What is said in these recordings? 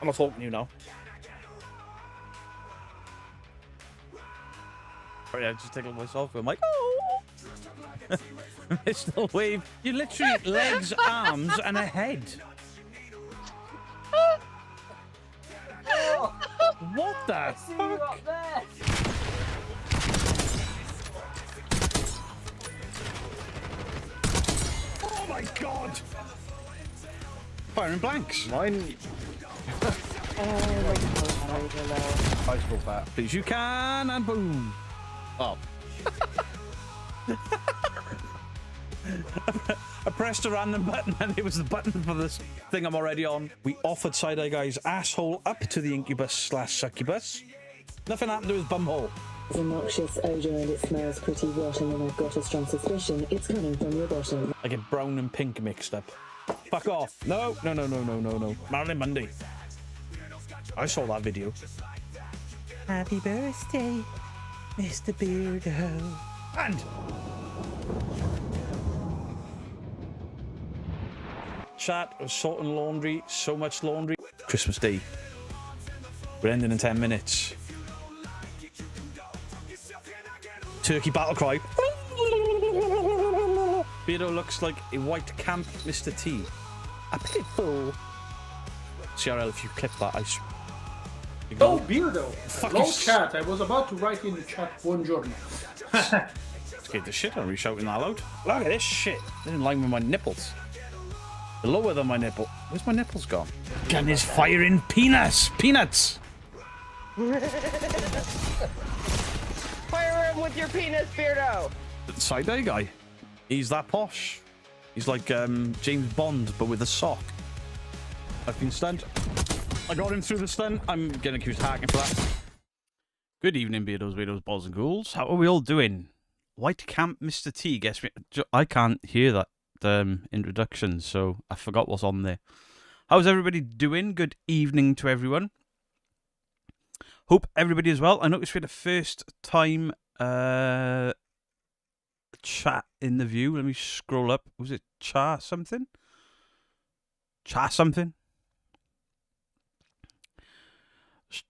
I'm not talking to you now. Sorry, I just tickled myself. I'm like, oh! Mr. Wave. You literally legs, arms, and a head. What the fuck? Oh my god! Firing blanks. Mine. I spoke that. Please, you can, and boom. Oh. I pressed a random button and it was the button for this thing I'm already on. We offered Side-Eye Guy's asshole up to the incubus/succubus. Nothing happened to his bumhole. It's a noxious odor and it smells pretty rotten, and I've got a strong suspicion it's coming from your bottom. I get brown and pink mixed up. Fuck off. No. Marilyn Monday. I saw that video. Happy birthday, Mr. Beardo. And... chat was sorting laundry, so much laundry. Christmas Day. We're ending in 10 minutes. Turkey battle cry. Beardo looks like a white camp Mr. T. A pitbull. CRL, if you clip that, I... Oh, Beardo! Hello, Fucking chat. I was about to write in the chat, buongiorno. Scared the shit out of me shouting that loud. Look at this shit. They're in line with my nipples. They're lower than my nipple. Where's my nipples gone? Gun is firing peanuts! Peanuts! Fire him with your penis, Beardo! Side-Eye Guy. He's that posh. He's like James Bond, but with a sock. I've been stunned. I got him through the stun. I'm getting accused of hacking for that. Good evening, Beardos, balls and ghouls. How are we all doing? White Camp Mr. T, guess me. I can't hear that introduction, so I forgot what's on there. How's everybody doing? Good evening to everyone. Hope everybody is well. I noticed we had a first time chat in the view. Let me scroll up. Was it Cha something? Cha something?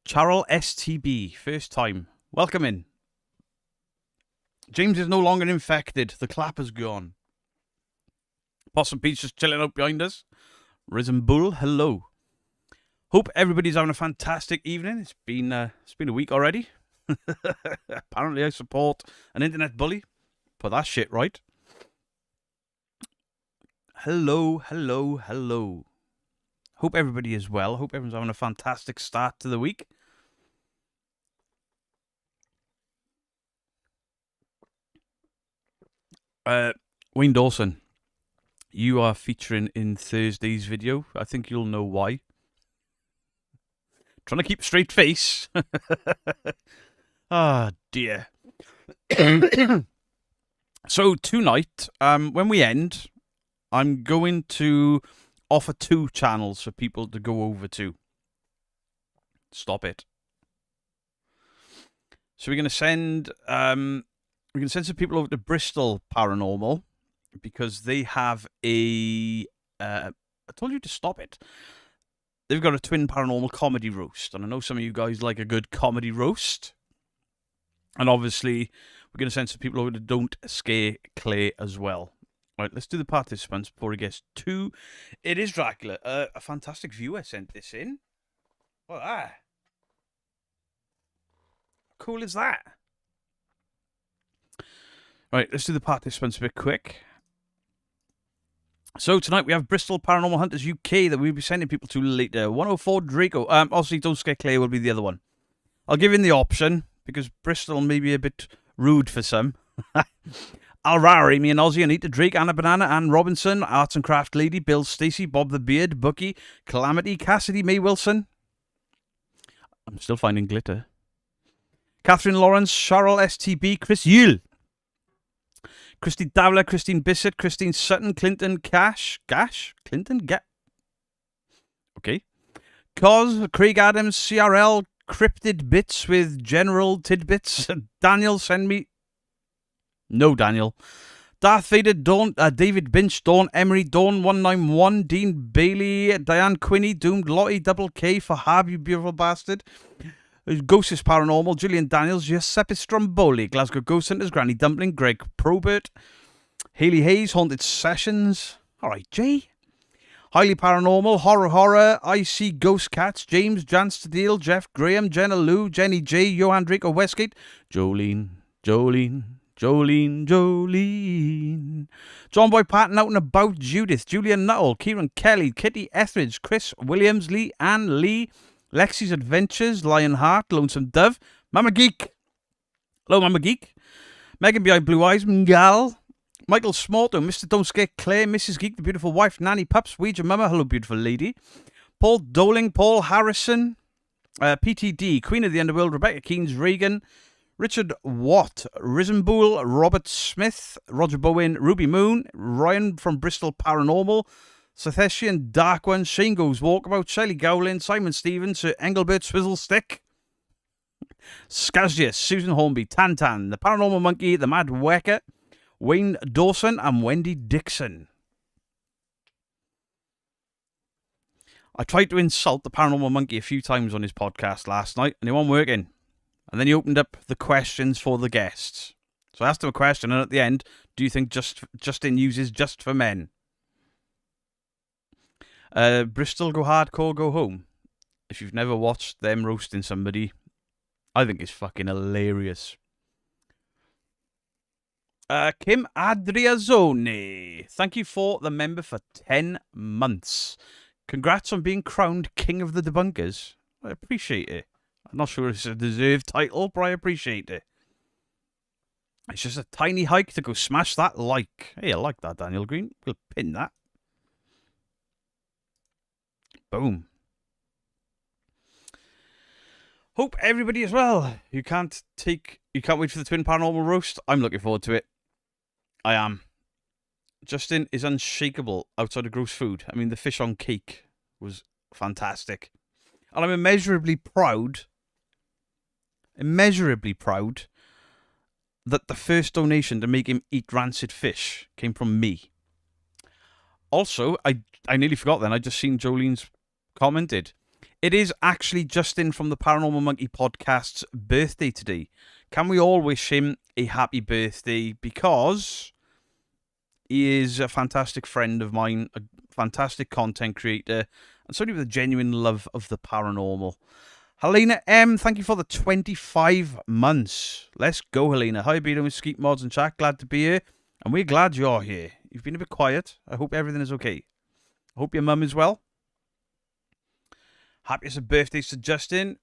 Charles STB, first time. Welcome in. James is no longer infected. The clap has gone. Possum Pete's just chilling out behind us. Risen Bull, hello. Hope everybody's having a fantastic evening. It's been a week already. Apparently I support an internet bully. Put that shit right. Hello. Hope everybody is well. Hope everyone's having a fantastic start to the week. Wayne Dawson, you are featuring in Thursday's video. I think you'll know why. Trying to keep a straight face. Ah, dear. So tonight, when we end, I'm going to offer 2 channels for people to go over to. Stop it. So we're going to send some people over to Bristol Paranormal because they have a I told you to stop it. They've got a twin paranormal comedy roast, and I know some of you guys like a good comedy roast. And obviously, we're going to send some people over to Don't Scare Clay as well. Right, let's do the participants before he gets too... It is Dracula. A fantastic viewer sent this in. What that? How cool is that? Right, let's do the participants a bit quick. So tonight we have Bristol Paranormal Hunters UK that we'll be sending people to later. 104 Draco. Obviously, Don't Scare Clay will be the other one. I'll give you the option because Bristol may be a bit rude for some. Alrari, me and Ozzy, Anita, Drake, Anna Banana, Anne Robinson, Arts and Craft Lady, Bill, Stacey, Bob the Beard, Bucky, Calamity, Cassidy, May Wilson. I'm still finding glitter. Catherine Lawrence, Cheryl STB, Chris Yule, Christy Dowler, Christine Bissett, Christine Sutton, Clinton Okay. Cos, Craig Adams, CRL, Cryptid Bits with General Tidbits. Daniel, send me... No, Daniel. Darth Vader, Dawn, David Binch, Dawn Emery, Dawn 191, Dean Bailey, Diane Quinney, Doomed, Lottie, Double K, Fahab, you beautiful bastard. Ghost is Paranormal, Julian Daniels, Giuseppe Stromboli, Glasgow Ghost Hunters, Granny Dumpling, Greg Probert, Haley Hayes, Haunted Sessions. Alright, Jay. Highly Paranormal, Horror, I See Ghost Cats, James, Jan Steele, Jeff Graham, Jenna Lou, Jenny J, Johan Draco Westgate, Jolene. John Boy Patton out and about, Judith, Julian Nuttall, Kieran Kelly, Kitty Etheridge, Chris Williams, Lee, Ann Lee, Lexi's Adventures, Lionheart, Lonesome Dove, Mama Geek. Hello, Mama Geek. Megan Behind Blue Eyes, Mgal. Michael Smorto, Mr. Don't Scare Claire, Mrs. Geek, the beautiful wife, Nanny Pups, Ouija Mama, hello, beautiful lady. Paul Doling, Paul Harrison, PTD, Queen of the Underworld, Rebecca Keynes, Reagan, Richard Watt, Risenbull, Robert Smith, Roger Bowen, Ruby Moon, Ryan from Bristol Paranormal, Sethesian Dark One, Shane Goes Walkabout, Shelley Gowlin, Simon Stevens, Sir Engelbert Swizzlestick, Skazius, Susan Hornby, Tantan, the Paranormal Monkey, the Mad Wecker, Wayne Dawson, and Wendy Dixon. I tried to insult the Paranormal Monkey a few times on his podcast last night, and it wasn't working. And then he opened up the questions for the guests. So I asked him a question, and at the end, do you think Justin uses Just for Men? Bristol Go Hardcore Go Home. If you've never watched them roasting somebody, I think it's fucking hilarious. Kim Adriazzoni, thank you for the member for 10 months. Congrats on being crowned King of the Debunkers. I appreciate it. I'm not sure it's a deserved title, but I appreciate it. It's just a tiny hike to go smash that like. Hey, I like that, Daniel Green. We'll pin that. Boom. Hope everybody as well. You can't wait for the Twin Paranormal Roast. I'm looking forward to it. I am. Justin is unshakable outside of gross food. I mean, the fish on cake was fantastic. And I'm immeasurably proud that the first donation to make him eat rancid fish came from me. Also, I nearly forgot then. I just seen Jolene's commented. It is actually Justin from the Paranormal Monkey podcast's birthday today. Can we all wish him a happy birthday? Because he is a fantastic friend of mine, a fantastic content creator, and somebody with a genuine love of the paranormal. Helena M, thank you for the 25 months. Let's go, Helena. Hi, Beto, Mesquite Mods and chat. Glad to be here. And we're glad you're here. You've been a bit quiet. I hope everything is okay. I hope your mum is well. Happiest of birthdays to Justin.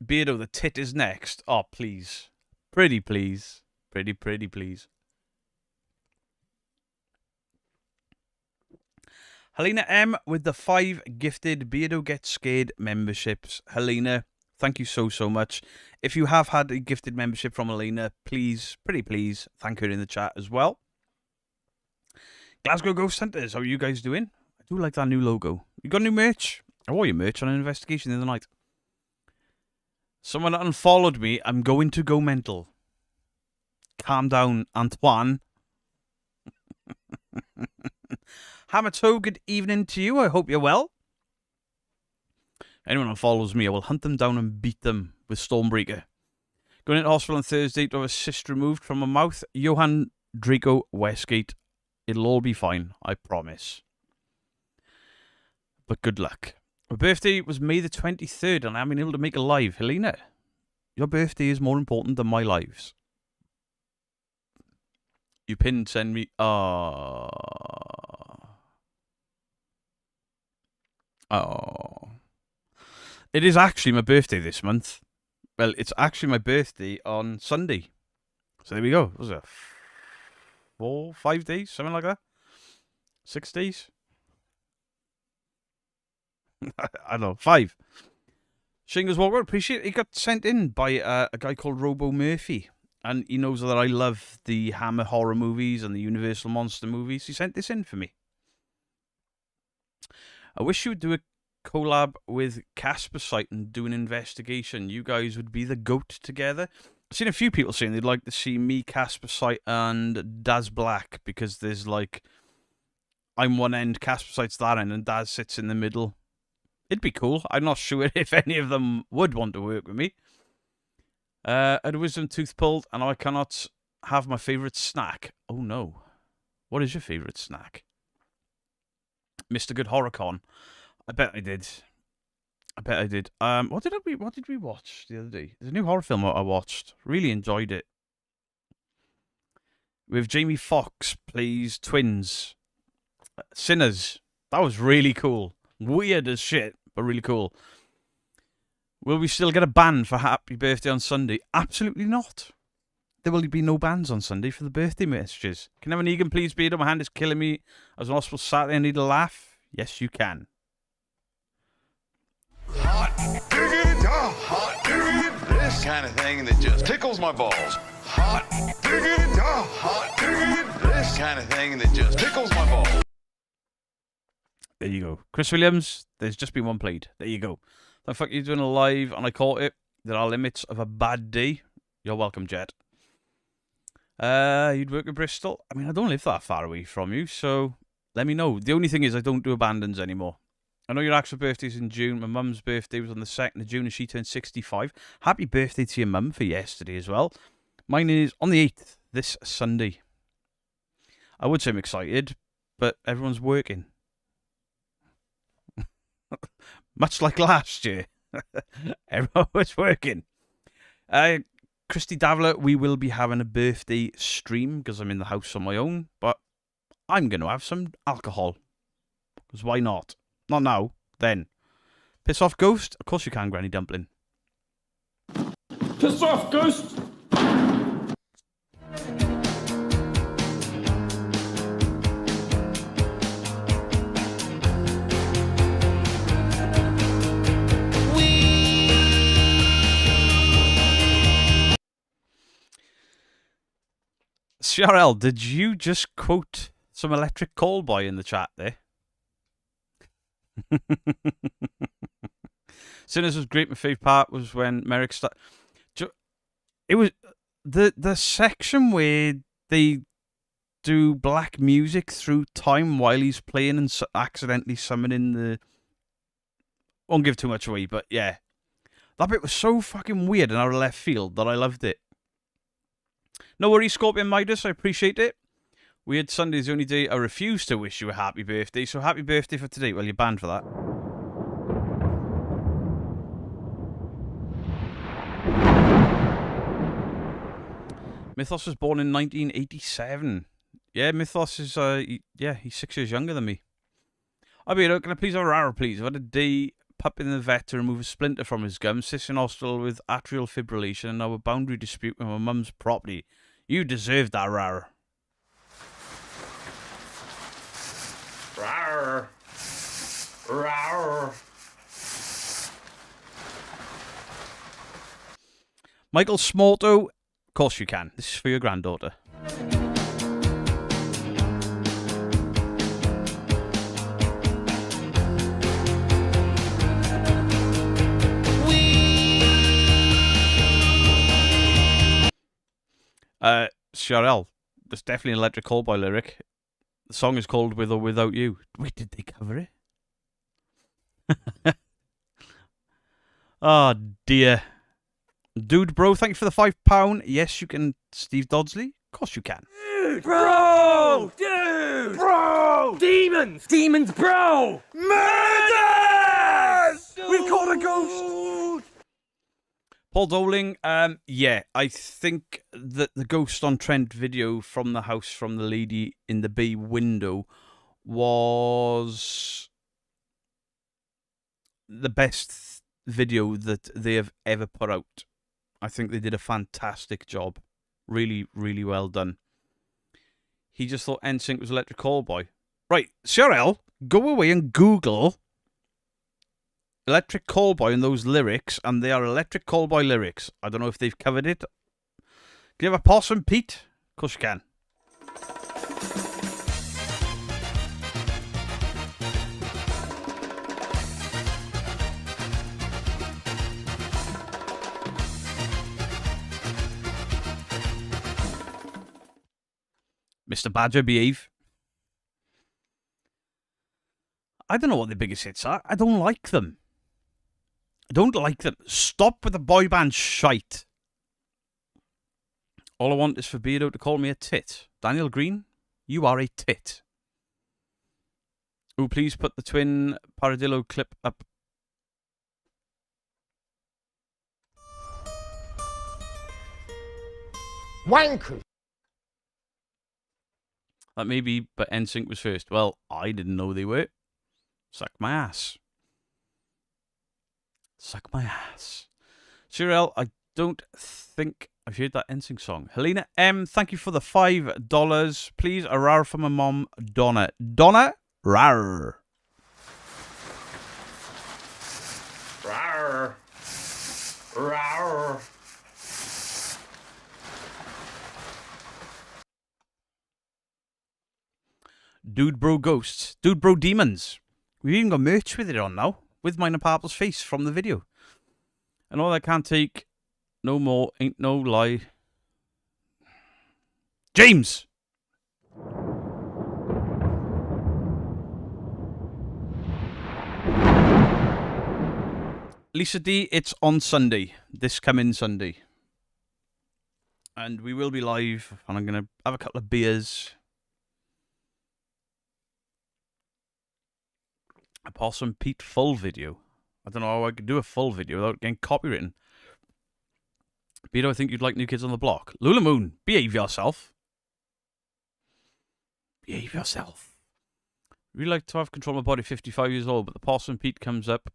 Beardo, the tit is next. Oh, please. Pretty please. Pretty please. Helena M with the 5 gifted Beardo Get Scared memberships. Helena, thank you so much. If you have had a gifted membership from Helena, please, pretty please, thank her in the chat as well. Glasgow Ghost Hunters, how are you guys doing? I do like that new logo. You got new merch? I wore your merch on an investigation the other night. Someone unfollowed me. I'm going to go mental. Calm down, Antoine. Hamato, good evening to you. I hope you're well. Anyone who follows me, I will hunt them down and beat them with Stormbreaker. Going into hospital on Thursday to have a cyst removed from my mouth. Johan Draco Westgate. It'll all be fine, I promise. But good luck. My birthday was May the 23rd, and I haven't been able to make a live. Helena, your birthday is more important than my lives. You pinned send me... Oh. It is actually my birthday this month. Well, it's actually my birthday on Sunday. So there we go. What was it? 4, 5 days? Something like that? 6 days? I don't know. 5. Shingles Walker, appreciate it. It got sent in by a guy called Robo Murphy. And he knows that I love the Hammer horror movies and the Universal Monster movies. He sent this in for me. I wish you would do a collab with Casper Site and do an investigation. You guys would be the GOAT together. I've seen a few people saying they'd like to see me, Casper Sight, and Daz Black, because there's like, I'm one end, Casper Sight's that end, and Daz sits in the middle. It'd be cool. I'm not sure if any of them would want to work with me. I had a wisdom tooth pulled, and I cannot have my favourite snack. Oh no. What is your favourite snack? Mr. Good Horrorcon. I bet I did. What did we watch the other day? There's a new horror film I watched. Really enjoyed it. With Jamie Foxx plays twins. Sinners. That was really cool. Weird as shit, but really cool. Will we still get a band for Happy Birthday on Sunday? Absolutely not. There will be no bands on Sunday for the birthday messages. Can Evan Egan please be it? My hand is killing me. I was on hospital Saturday. I need a laugh. Yes, you can. Hot diggity dog, hot diggity, this kind of thing that just tickles my balls. Hot diggity dog, hot diggity, this kind of thing that just tickles my balls. There you go. Chris Williams, there's just been one played. There you go. The fuck you doing a live and I caught it. There are limits of a bad day. You're welcome, Jet. You'd work in Bristol? I mean, I don't live that far away from you, so let me know. The only thing is I don't do abandons anymore. I know your actual birthday's in June. My mum's birthday was on the 2nd of June and she turned 65. Happy birthday to your mum for yesterday as well. Mine is on the 8th, this Sunday. I would say I'm excited, but everyone's working. Much like last year. Everyone was working. Christy Davler, we will be having a birthday stream because I'm in the house on my own, but I'm going to have some alcohol. Because why not? Not now, then. Piss off, Ghost? Of course you can, Granny Dumpling. Piss off, Ghost! CRL, did you just quote some Electric Callboy in the chat there? Sinners was great. My favourite part was when Merrick started. It was the section where they do black music through time while he's playing and accidentally summoning the. Won't give too much away, but yeah, that bit was so fucking weird and out of left field that I loved it. No worries, Scorpion Midas. I appreciate it. Weird Sunday's the only day I refuse to wish you a happy birthday, so happy birthday for today. Well, you're banned for that. Mythos was born in 1987. Yeah, Mythos is, he's 6 years younger than me. I'll be here. Can I please have a rara, please? I've had a day pupping the vet to remove a splinter from his gum, sits in hospital with atrial fibrillation, and now a boundary dispute with my mum's property. You deserve that, rara. Rawr. Rawr. Michael Smorto, of course you can. This is for your granddaughter. CRL, there's definitely an Electric Callboy lyric. The song is called With or Without You. Wait, did they cover it? Oh, dear. Dude, bro, thank you for the £5. Yes, you can, Steve Dodsley. Of course you can. Dude, bro! Dude! Bro! Demons! Demons, bro! Murders! We've caught a ghost! Paul Doling, yeah, I think that the Ghost on Trent video from the house from the lady in the bay window was the best video that they have ever put out. I think they did a fantastic job. Really, really well done. He just thought NSYNC was Electric Callboy. Right, CRL, go away and Google Electric Callboy and those lyrics, and they are Electric Callboy lyrics. I don't know if they've covered it. Can you have a possum, Pete? Of course you can. Mr. Badger, behave. I don't know what the biggest hits are. I don't like them. I don't like them. Stop with the boy band shite. All I want is for Beardo to call me a tit. Daniel Green, you are a tit. Oh, please put the twin Paradillo clip up. Wankers. That may be, but NSYNC was first. Well, I didn't know they were. Suck my ass. Suck my ass. Cyril, I don't think I've heard that NSYNC song. Helena M, thank you for the $5. Please, a rar for my mom, Donna. Donna, rar. Rawr. Rawr. Dude Bro Ghosts. Dude Bro Demons. We've even got merch with it on now. With mine and Purple's face from the video. And all I can't take no more ain't no lie. James! Lisa D, it's on Sunday. This coming Sunday. And we will be live. And I'm going to have a couple of beers. A Possum Pete full video. I don't know how I could do a full video without getting copywritten. Peter, I think you'd like New Kids on the Block. Lula Moon, behave yourself. Behave yourself. Really like to have control of my body, 55 years old, but the Possum Pete comes up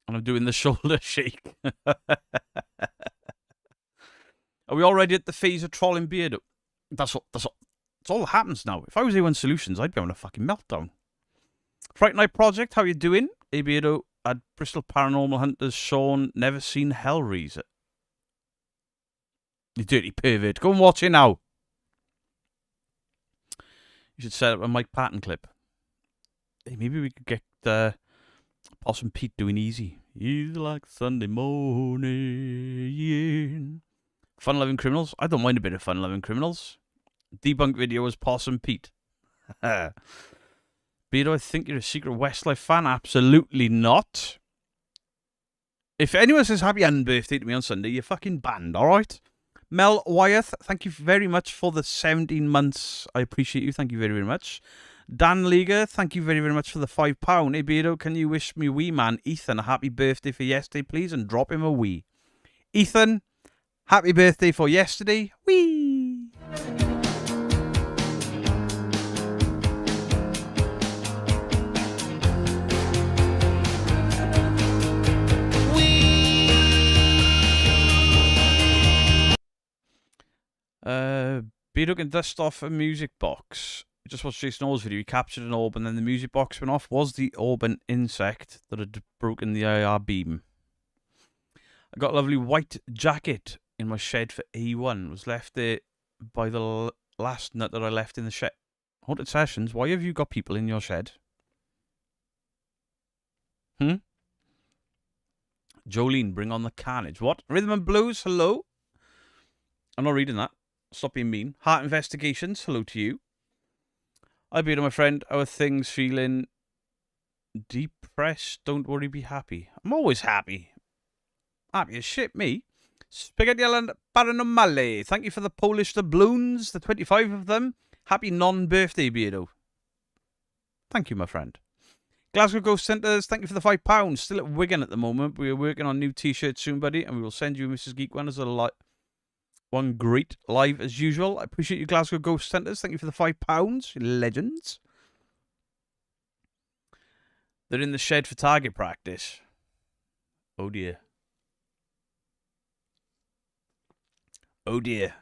and I'm doing the shoulder shake. Are we already at the phase of trolling Beardo? That's all that happens now. If I was A1 Solutions, I'd be having a fucking meltdown. Fright Night Project, how you doing? Hey Beardo, at Bristol Paranormal Hunters, Sean, never seen Hellraiser. You dirty pervert. Go and watch it now. You should set up a Mike Patton clip. Hey, maybe we could get Possum Pete doing easy. He's like Sunday morning. Fun-loving criminals. I don't mind a bit of fun-loving criminals. Debunk video was Possum Pete. Beardo, I think you're a secret Westlife fan. Absolutely not. If anyone says happy unbirthday to me on Sunday, you're fucking banned, alright? Mel Wyeth, thank you very much for the 17 months. I appreciate you. Thank you very, very much. Dan Leaguer, thank you very, very much for the £5. Hey, Beardo, can you wish me wee man Ethan a happy birthday for yesterday, please? And drop him a wee. Ethan, happy birthday for yesterday. Wee! Beardo can dust off a music box. I just watched Jason Orr's video. He captured an orb and then the music box went off. Was the orb an insect that had broken the IR beam? I got a lovely white jacket in my shed for A1. It was left there by the last nut that I left in the shed. Haunted Sessions, why have you got people in your shed? Jolene, bring on the carnage. What? Rhythm and Blues, hello? I'm not reading that. Stop being mean. Heart Investigations, hello to you. I beat my friend. How are things feeling? Depressed, don't worry, be happy. I'm always happy. Happy as shit, me. Spaghetti Island Paranormale. Thank you for the Polish doubloons, the 25 of them. Happy non-birthday, Beardo. Thank you, my friend. Glasgow Ghost Centres, thank you for the £5. Still at Wigan at the moment. We are working on new t-shirts soon, buddy, and we will send you Mrs. Geek one as a one great live as usual. I appreciate you, Glasgow Ghost Centres. Thank you for the £5. Legends. They're in the shed for target practice. Oh dear. Oh dear.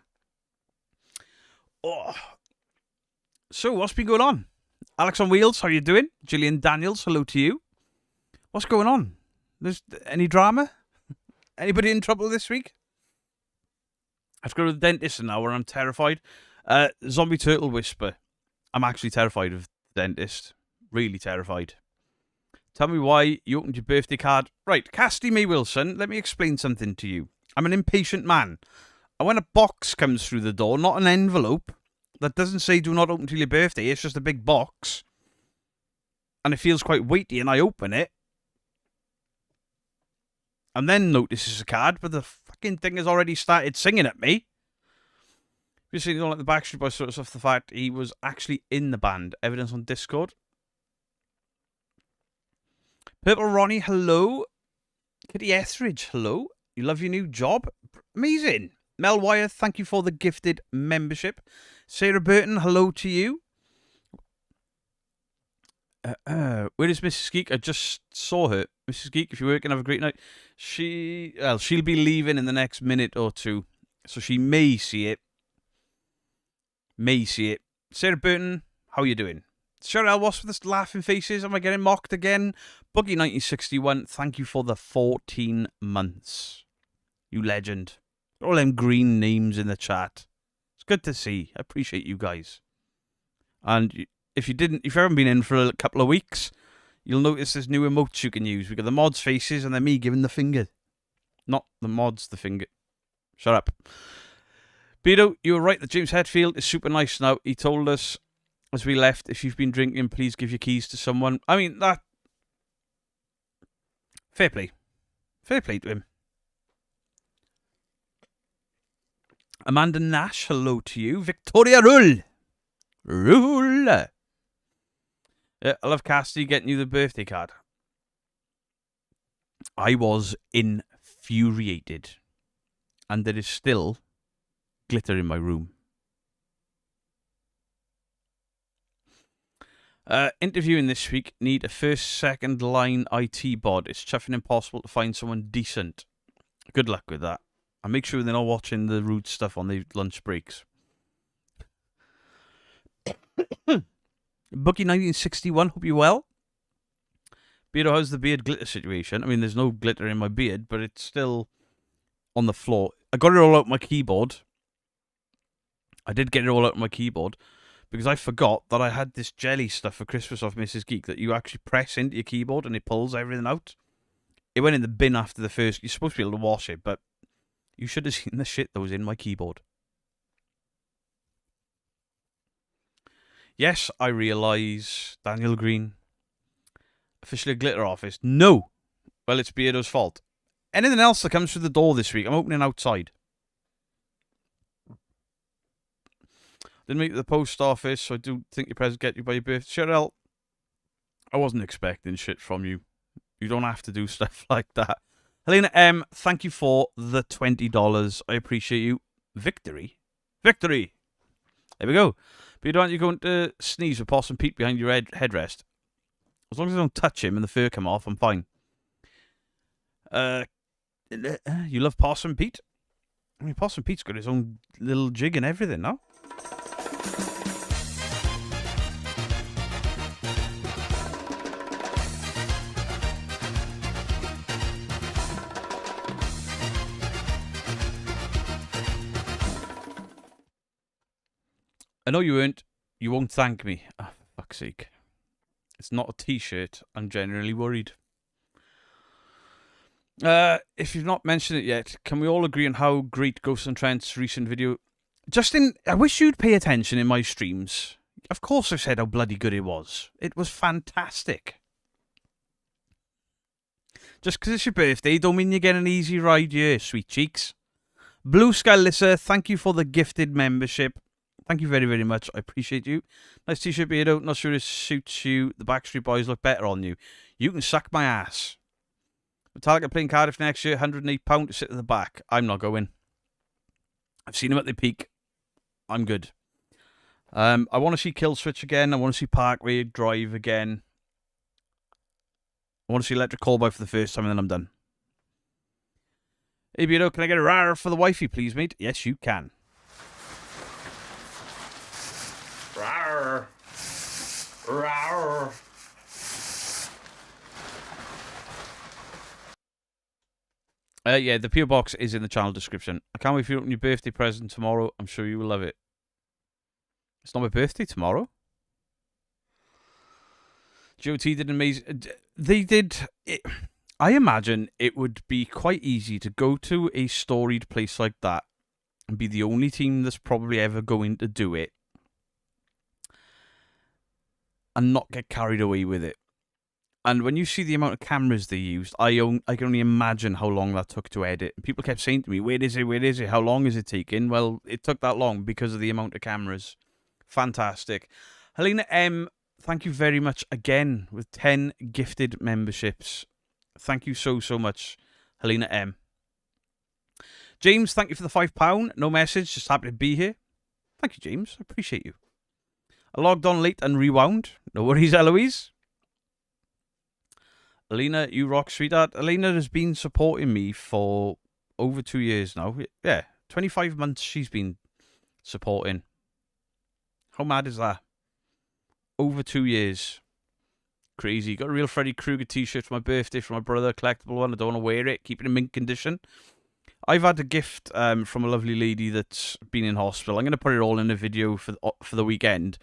Oh. So, what's been going on? Alex on Wheels, how you doing? Gillian Daniels, hello to you. What's going on? There's any drama? Anybody in trouble this week? I have to go to the dentist now where I'm terrified. Zombie Turtle Whisper. I'm actually terrified of the dentist. Really terrified. Tell me why you opened your birthday card. Right, Casty May Wilson, let me explain something to you. I'm an impatient man. And when a box comes through the door, not an envelope, that doesn't say do not open till your birthday. It's just a big box. And it feels quite weighty, and I open it. And then notice it's a card, but the fucking thing has already started singing at me. You see, you don't like the Backstreet Boys sort of stuff, the fact he was actually in the band. Evidence on Discord. Purple Ronnie, hello. Kitty Etheridge, hello. You love your new job? Amazing. Mel Wyeth, thank you for the gifted membership. Sarah Burton, hello to you. Where is Mrs. Geek? I just saw her. Mrs. Geek, if you're working, have a great night. She'll be leaving in the next minute or two, so she may see it. Sarah Burton, how are you doing? Cheryl, what's with this laughing faces? Am I getting mocked again? Boogie1961, thank you for the 14 months. You legend. All them green names in the chat. It's good to see. I appreciate you guys. And if you haven't been in for a couple of weeks, you'll notice there's new emotes you can use. We got the mods' faces and then me giving the finger. Not the mods, the finger. Shut up. Beto, you were right that James Hetfield is super nice now. He told us as we left, if you've been drinking, please give your keys to someone. I mean, that... Fair play. Fair play to him. Amanda Nash, hello to you. Victoria Rule. Rule. Yeah, I love Cassidy getting you the birthday card. I was infuriated. And there is still glitter in my room. Interviewing this week, need a first, second line IT bod. It's chuffing impossible to find someone decent. Good luck with that. And make sure they're not watching the rude stuff on the lunch breaks. Bookie1961, hope you're well. Beardo, how's the beard glitter situation? I mean, there's no glitter in my beard, but it's still on the floor. I got it all out my keyboard. I did get it all out my keyboard because I forgot that I had this jelly stuff for Christmas off Mrs. Geek that you actually press into your keyboard and it pulls everything out. It went in the bin after the first. You're supposed to be able to wash it, but you should have seen the shit that was in my keyboard. Yes, I realise, Daniel Green, officially a glitter office. No! Well, it's Beardo's fault. Anything else that comes through the door this week, I'm opening outside. Didn't make it to the post office, so I do think your present get you by your birthday. Cheryl, I wasn't expecting shit from you. You don't have to do stuff like that. Helena M, thank you for the $20. I appreciate you. Victory. Victory! There we go. But you don't want you going to sneeze with Possum Pete behind your headrest. As long as I don't touch him and the fur come off, I'm fine. You love Possum Pete? I mean, Possum Pete's got his own little jig and everything, no? I know you weren't. You won't thank me. Ah, for fuck's sake. It's not a t-shirt. I'm generally worried. If you've not mentioned it yet, can we all agree on how great Ghosts and Trent's recent video... Justin, I wish you'd pay attention in my streams. Of course I've said how bloody good it was. It was fantastic. Just because it's your birthday don't mean you get an easy ride here, sweet cheeks. Blue Sky Lissa, thank you for the gifted membership. Thank you very, very much. I appreciate you. Nice t-shirt, Beardo. Not sure it suits you. The Backstreet Boys look better on you. You can suck my ass. Metallica playing Cardiff next year. £108 to sit at the back. I'm not going. I've seen them at the peak. I'm good. I want to see Kill Switch again. I want to see Parkway Drive again. I want to see Electric Callboy for the first time and then I'm done. Hey, Beardo, can I get a rar for the wifey, please, mate? Yes, you can. Rawr. Rawr. Yeah, the PO box is in the channel description. I can't wait for you to open your birthday present tomorrow. I'm sure you will love it. It's not my birthday tomorrow. GOT did an amazing... They did... I imagine it would be quite easy to go to a storied place like that and be the only team that's probably ever going to do it. and not get carried away with it. And when you see the amount of cameras they used, I can only imagine how long that took to edit. People kept saying to me, where is it, where is it, how long is it taking? Well, it took that long because of the amount of cameras. Fantastic. Helena M, thank you very much again with 10 gifted memberships. Thank you so, so much, Helena M. James, thank you for the £5. No message, just happy to be here. Thank you, James. I appreciate you. I logged on late and rewound. No worries, Eloise. Alina, you rock, sweetheart. Alina has been supporting me for over 2 years now. Yeah, 25 months she's been supporting. How mad is that? Over 2 years. Crazy. Got a real Freddy Krueger t-shirt for my birthday for my brother. Collectible one. I don't want to wear it. Keep it in mint condition. I've had a gift from a lovely lady that's been in hospital. I'm going to put it all in a video for the weekend.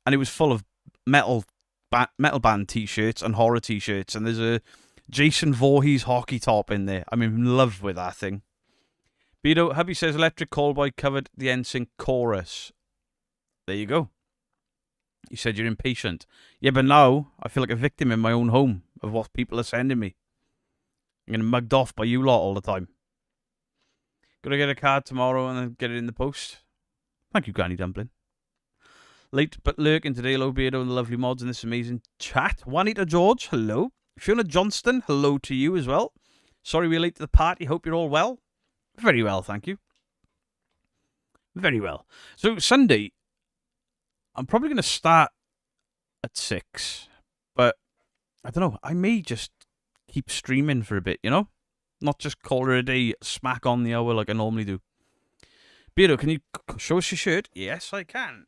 And it was full of metal band t-shirts and horror t-shirts, and there's a Jason Voorhees hockey top in there. I'm in love with that thing. Beto, hubby says Electric Callboy covered the NSYNC chorus. There you go. You said you're impatient. Yeah, but now I feel like a victim in my own home of what people are sending me. I'm getting mugged off by you lot all the time. Gotta get a card tomorrow and then get it in the post. Thank you, Granny Dumpling. Late but lurking today. Hello, Beardo and the lovely mods in this amazing chat. Juanita George, hello. Fiona Johnston, hello to you as well. Sorry we're late to the party. Hope you're all well. Very well, thank you. Very well. So, Sunday, I'm probably going to start at 6. But, I don't know, I may just keep streaming for a bit, you know? Not just call it a day, smack on the hour like I normally do. Beardo, can you show us your shirt? Yes, I can.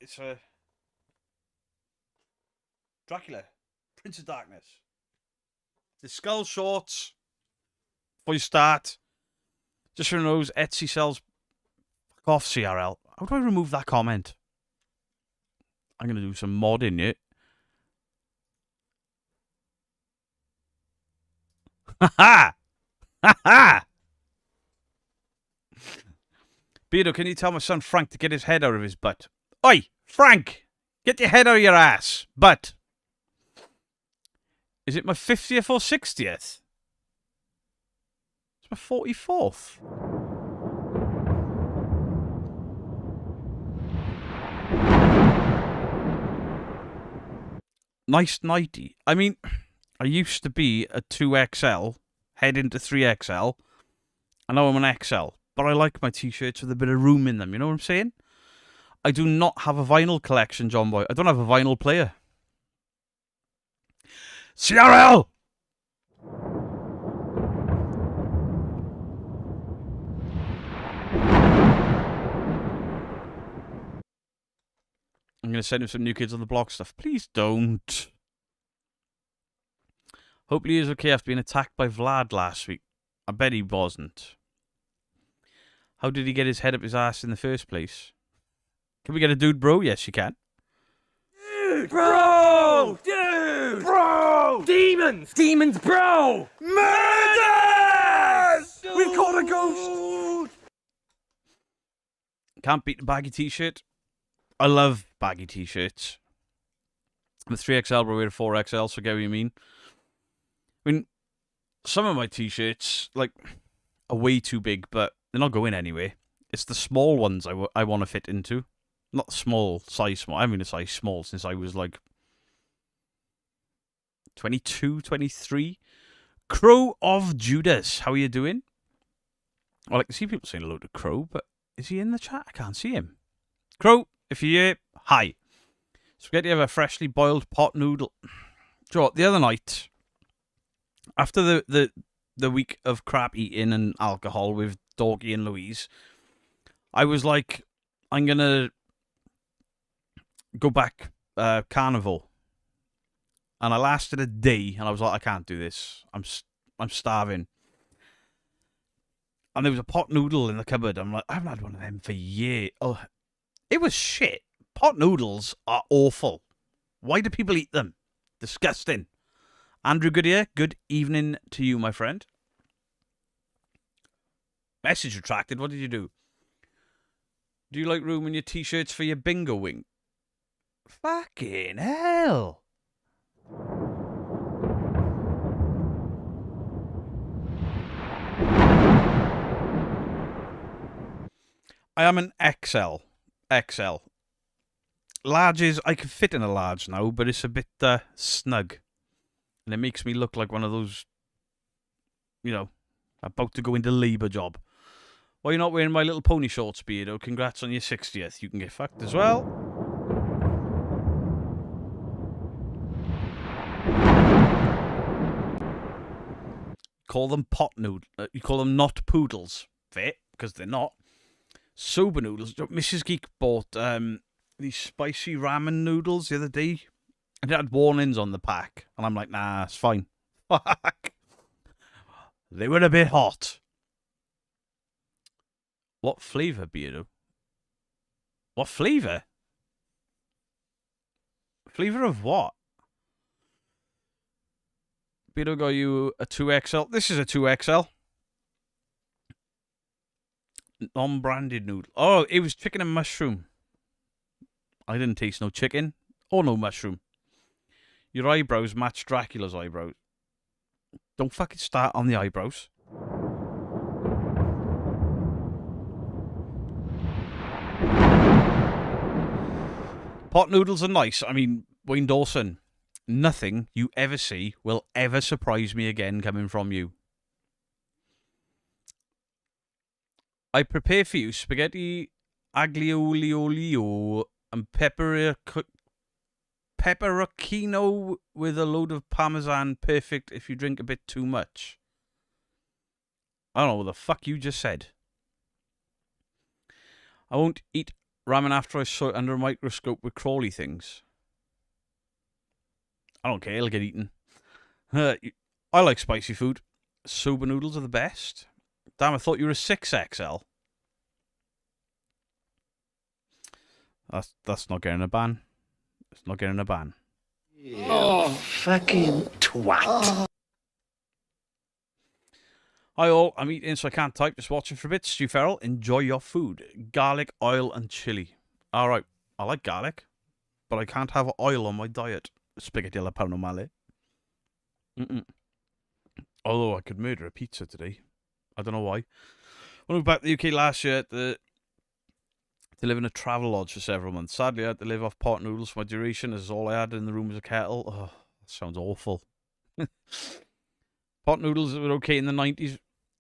It's a Dracula, Prince of Darkness. The skull shorts. Before you start, just so you know, Etsy sells. Fuck off, CRL. How do I remove that comment? I'm gonna do some modding it. Ha ha! Ha ha! Beardo, can you tell my son Frank to get his head out of his butt? Oi, Frank! Get your head out of your ass. Butt. Is it my 50th or 60th? It's my 44th. Nice nighty. I mean, I used to be a 2XL, head into 3XL, and now I'm an XL. But I like my t-shirts with a bit of room in them, you know what I'm saying? I do not have a vinyl collection, John Boy. I don't have a vinyl player. CRL! I'm going to send him some New Kids on the Block stuff. Please don't. Hopefully he's okay after being attacked by Vlad last week. I bet he wasn't. How did he get his head up his ass in the first place? Can we get a dude, bro? Yes, you can. Dude, bro! Dude! Bro! Demons! Demons, bro! Murders! We've caught a ghost! Can't beat the baggy t-shirt. I love baggy t-shirts. I'm a 3XL, but we're a 4XL, so get what you mean. I mean, some of my t-shirts, like, are way too big, but they're not going anywhere. It's the small ones I want to fit into. Not small, size small. I haven't been a size small since I was like 22, 23. Crow of Judas, how are you doing? Well, I can see people saying hello to Crow, but is he in the chat? I can't see him. Crow, if you're here, hi. Spaghetti have a freshly boiled pot noodle. Do you know what, the other night, after the week of crap eating and alcohol with Dorky and Louise, I was like, I'm going to go back carnival. And I lasted a day, and I was like, I can't do this. I'm starving. And there was a pot noodle in the cupboard. I'm like, I haven't had one of them for years. Oh, it was shit. Pot noodles are awful. Why do people eat them? Disgusting. Andrew Goodyear, good evening to you, my friend. Message retracted. What did you do? Do you like room in your t-shirts for your bingo wing? Fucking hell. I am an XL. XL. Large is, I can fit in a large now, but it's a bit snug. And it makes me look like one of those, you know, about to go into labour job. Why are you not wearing My Little Pony shorts, Beardo? Congrats on your 60th. You can get fucked as well. Call them pot noodles. You call them not poodles. Fit, because they're not. Soba noodles. Mrs. Geek bought these spicy ramen noodles the other day. And it had warnings on the pack. And I'm like, nah, it's fine. Fuck. They were a bit hot. What flavour, Beardo? What flavour? Flavour of what? Beardo got you a 2XL. This is a 2XL. Non-branded noodle. Oh, it was chicken and mushroom. I didn't taste no chicken or no mushroom. Your eyebrows match Dracula's eyebrows. Don't fucking start on the eyebrows. Pot noodles are nice. I mean, Wayne Dawson, nothing you ever see will ever surprise me again coming from you. I prepare for you spaghetti aglio olio and pepperoncino with a load of parmesan. Perfect if you drink a bit too much. I don't know what the fuck you just said. I won't eat ramen after I saw it under a microscope with crawly things. I don't care, it'll get eaten. I like spicy food. Soba noodles are the best. Damn, I thought you were a 6XL. That's not getting a ban. It's not getting a ban. Yeah. Oh, fucking twat. Hi all, I'm eating so I can't type, just watching for a bit. Stu Farrell, enjoy your food. Garlic, oil and chilli. Alright, I like garlic, but I can't have oil on my diet. Spaghetti alla paranormale. Although I could murder a pizza today. I don't know why. When I moved back to the UK last year to live in a travel lodge for several months. Sadly, I had to live off pot noodles for my duration, as all I had in the room was a kettle. Oh, that sounds awful. Pot noodles were okay in the 90s.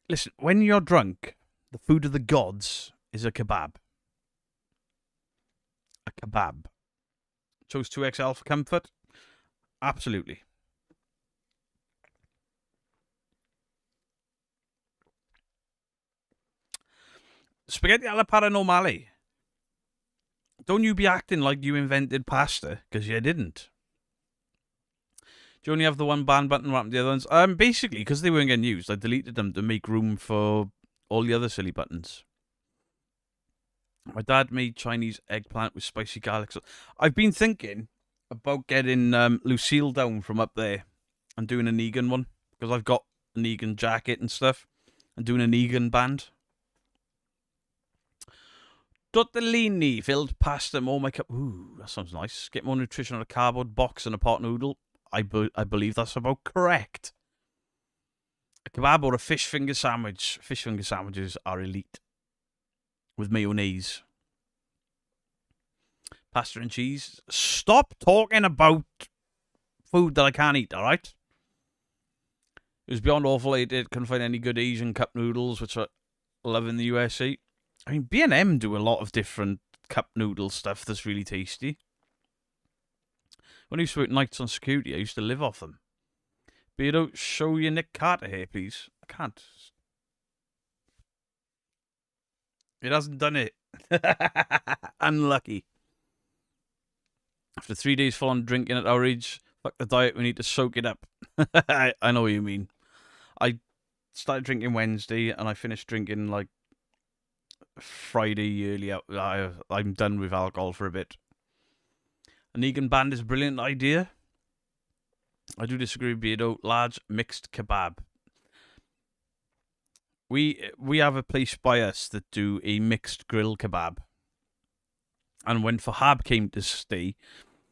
Listen, when you're drunk, the food of the gods is a kebab. A kebab. Chose 2XL for comfort? Absolutely. Spaghetti alla paranormale. Don't you be acting like you invented pasta, because you didn't. Do you only have the one ban button rather than the other ones? Basically, because they weren't getting used, I deleted them to make room for all the other silly buttons. My dad made Chinese eggplant with spicy garlic. So I've been thinking about getting Lucille down from up there and doing a Negan one, because I've got a Negan jacket and stuff, and doing a Negan band. Tortellini, filled pasta, more my cup. Ooh, that sounds nice. Get more nutrition on a cardboard box and a pot noodle. I believe that's about correct. A kebab or a fish finger sandwich. Fish finger sandwiches are elite. With mayonnaise. Pasta and cheese. Stop talking about food that I can't eat, alright? It was beyond awful. I couldn't find any good Asian cup noodles, which I love in the USA. I mean, B&M do a lot of different cup noodle stuff that's really tasty. When I used to work nights on security, I used to live off them. Beardo, show your Nick Carter here, please. I can't. It hasn't done it. Unlucky. After 3 days full on drinking at our age, fuck the diet, we need to soak it up. I know what you mean. I started drinking Wednesday, and I finished drinking, like, Friday early out. I'm done with alcohol for a bit. A Negan band is a brilliant idea. I do disagree with Beardo. Large mixed kebab. We have a place by us that do a mixed grill kebab. And when Fahab came to stay,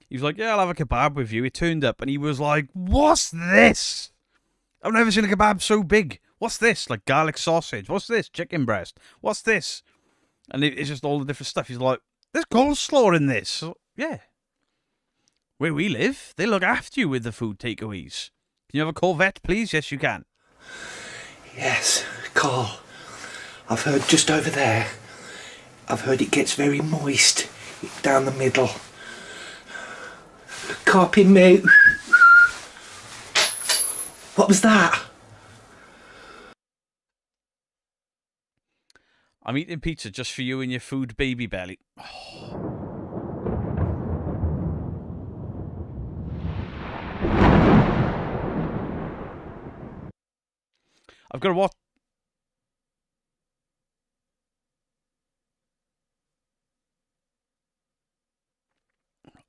He was like, yeah, I'll have a kebab with you. He turned up and he was like, what's this? I've never seen a kebab so big. What's this? Like garlic sausage. What's this? Chicken breast. What's this? And it's just all the different stuff. He's like, there's coleslaw in this. So, yeah. Where we live, they look after you with the food takeaways. Can you have a Corvette, please? Yes, you can. Yes, Carl. I've heard just over there. I've heard it gets very moist down the middle. Carping me. What was that? I'm eating pizza just for you and your food baby belly. Oh. I've got to watch.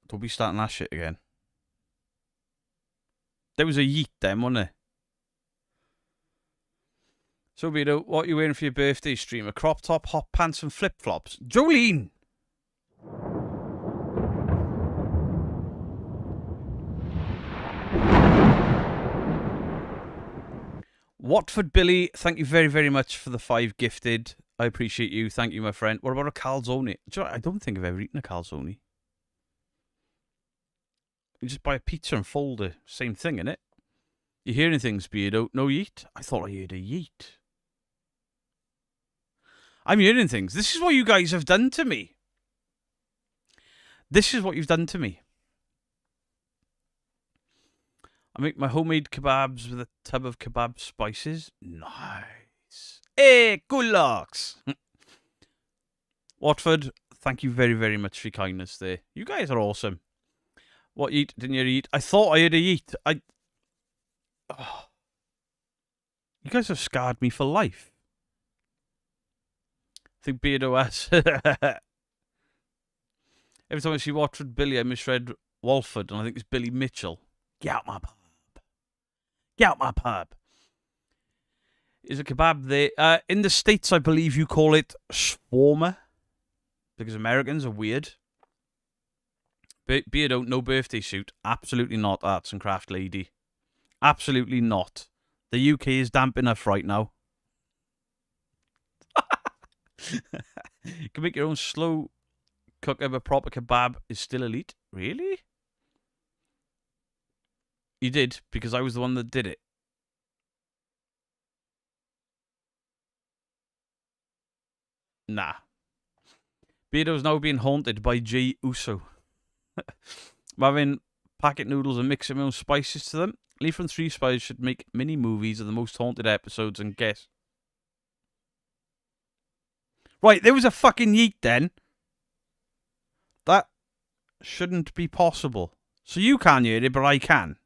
Don't be starting that shit again. There was a yeet then, wasn't there? So, Vito, what are you wearing for your birthday stream? A crop top, hot pants, and flip flops. Jolene! Watford Billy, thank you very, very much for the 5 gifted. I appreciate you. Thank you, my friend. What about a calzone? Do you know, I don't think I've ever eaten a calzone. You just buy a pizza and fold it. Same thing, innit? You hearing things, Beardo? No yeet? I thought I heard a yeet. I'm hearing things. This is what you guys have done to me. This is what you've done to me. I make my homemade kebabs with a tub of kebab spices. Nice. Hey, good looks. Watford, thank you very, very much for your kindness there. You guys are awesome. What yeet didn't you eat? I thought I had a yeet. Oh. You guys have scarred me for life. I think Beardo has. Every time I see Watford Billy, I misread Walford, and I think it's Billy Mitchell. Get out my pub. Get out my pub. Is a kebab there? In the States, I believe you call it shawarma, because Americans are weird. Beardo, no birthday suit. Absolutely not, arts and craft lady. Absolutely not. The UK is damp enough right now. You can make your own slow cook of a proper kebab is still elite. Really? You did, because I was the one that did it. Nah. Beardo's now being haunted by Jay Uso. I'm having packet noodles and mixing my own spices to them. Lee from 3 Spies should make mini movies of the most haunted episodes and guess. Right, there was a fucking yeet then. That shouldn't be possible. So you can't hear it, but I can.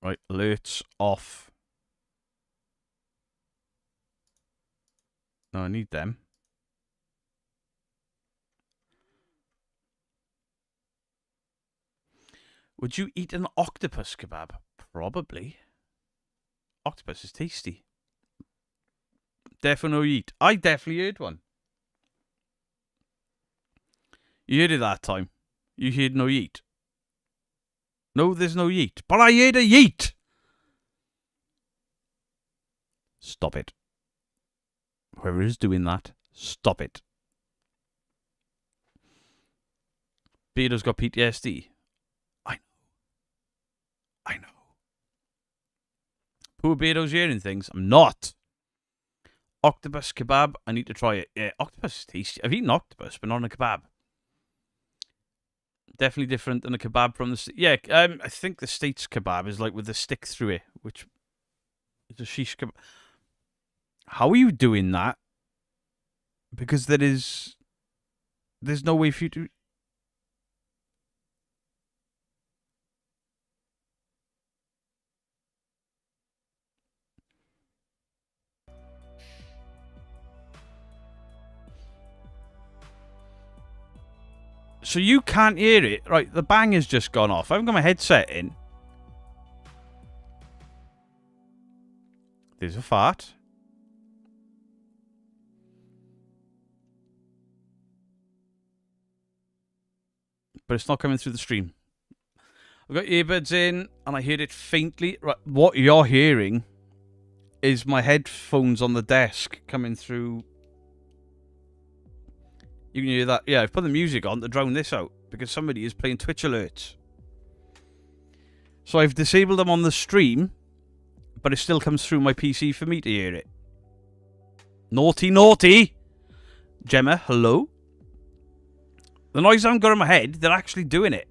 Right, alerts off. No, I need them. Would you eat an octopus kebab? Probably. Octopus is tasty. Definitely eat. I definitely heard one. You heard it that time. You heard no yeet. No, there's no yeet. But I heard a yeet! Stop it. Whoever is doing that, stop it. Beardo's got PTSD. I know. Poor Beardo's hearing things. I'm not. Octopus kebab. I need to try it. Yeah, octopus is tasty. I've eaten octopus, but not on a kebab. Definitely different than a kebab from the... Yeah, I think the States kebab is like with the stick through it, which is a shish kebab. How are you doing that? Because there's no way for you to... So you can't hear it. Right, the bang has just gone off. I haven't got my headset in. There's a fart. but it's not coming through the stream. I've got earbuds in, and I heard it faintly. Right, what you're hearing is my headphones on the desk coming through. You can hear that. Yeah, I've put the music on to drown this out, because somebody is playing Twitch alerts. So I've disabled them on the stream, but it still comes through my PC for me to hear it. Naughty, naughty! Gemma, hello? The noise I haven't got in my head, they're actually doing it.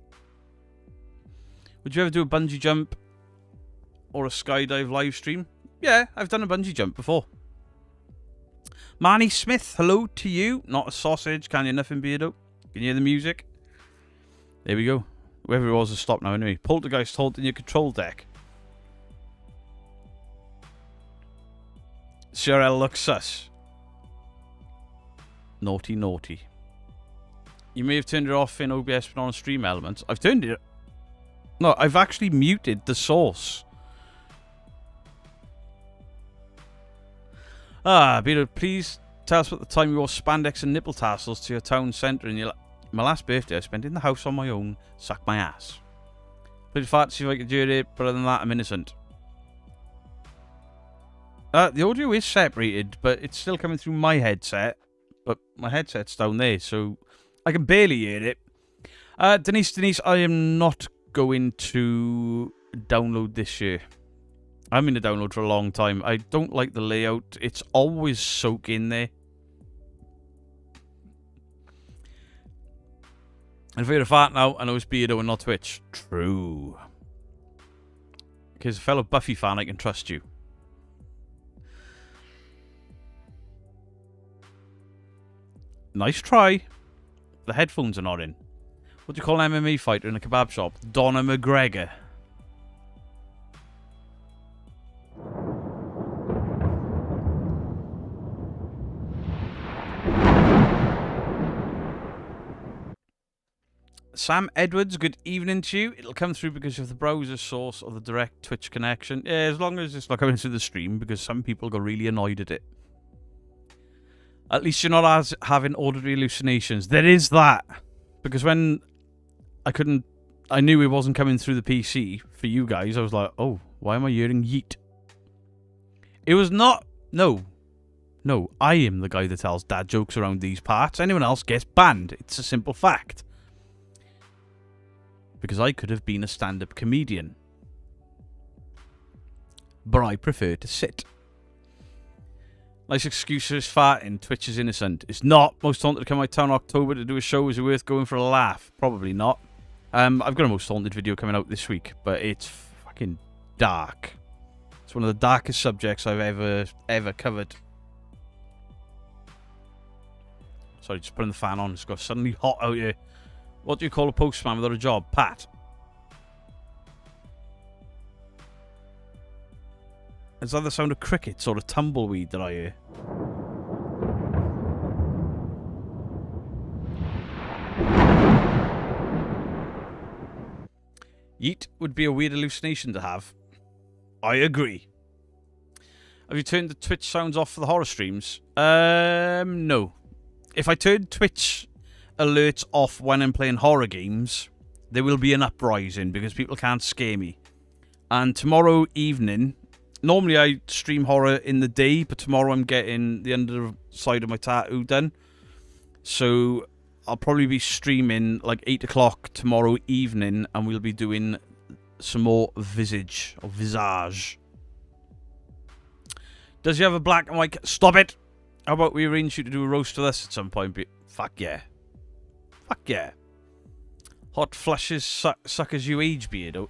Would you ever do a bungee jump or a skydive live stream? Yeah, I've done a bungee jump before. Manny Smith, hello to you. Not a sausage, can you? Nothing, Beardo. Can you hear the music? There we go. Whoever it was has stopped now anyway. Poltergeist holding your control deck. CRL looks sus. Naughty, naughty. You may have turned it off in OBS but on stream elements. I've turned it... No, I've actually muted the source. Beto, please tell us what the time you wore spandex and nipple tassels to your town centre in your... My last birthday I spent in the house on my own. Suck my ass. Played fart to see if I could do it, but other than that, I'm innocent. The audio is separated, but it's still coming through my headset. But my headset's down there, so I can barely hear it. Denise, I am not going to download this year. I'm in a download for a long time. I don't like the layout. It's always soak in there. And if you're a fart now, I know it's Beardo and not Twitch. True. Because a fellow Buffy fan, I can trust you. Nice try. The headphones are not in. What do you call an MMA fighter in a kebab shop? Donna McGregor. Sam Edwards, good evening to you. It'll come through because of the browser source or the direct Twitch connection. Yeah, as long as it's not coming through the stream, because some people got really annoyed at it. At least you're not having auditory hallucinations. There is that. Because when I knew it wasn't coming through the PC for you guys, I was like, oh, why am I hearing yeet? It was not... No, I am the guy that tells dad jokes around these parts. Anyone else gets banned. It's a simple fact. Because I could have been a stand-up comedian. But I prefer to sit. Nice excuse for his farting. Twitch is innocent. It's not. Most Haunted to come out town October to do a show. Is it worth going for a laugh? Probably not. I've got a Most Haunted video coming out this week, but it's fucking dark. It's one of the darkest subjects I've ever covered. Sorry, just putting the fan on. It's got suddenly hot out here. What do you call a postman without a job? Pat. Is that the sound of crickets or a tumbleweed that I hear? Yeet would be a weird hallucination to have. I agree. Have you turned the Twitch sounds off for the horror streams? No. If I turn Twitch alerts off when I'm playing horror games, there will be an uprising because people can't scare me. And tomorrow evening... Normally I stream horror in the day, but tomorrow I'm getting the underside of my tattoo done. So I'll probably be streaming like 8 o'clock tomorrow evening, and we'll be doing some more visage or visage. Does he have a black and white? Stop it! How about we arrange you to do a roast with us at some point? Fuck yeah. Fuck yeah. Hot flushes suck as you age, Beardo.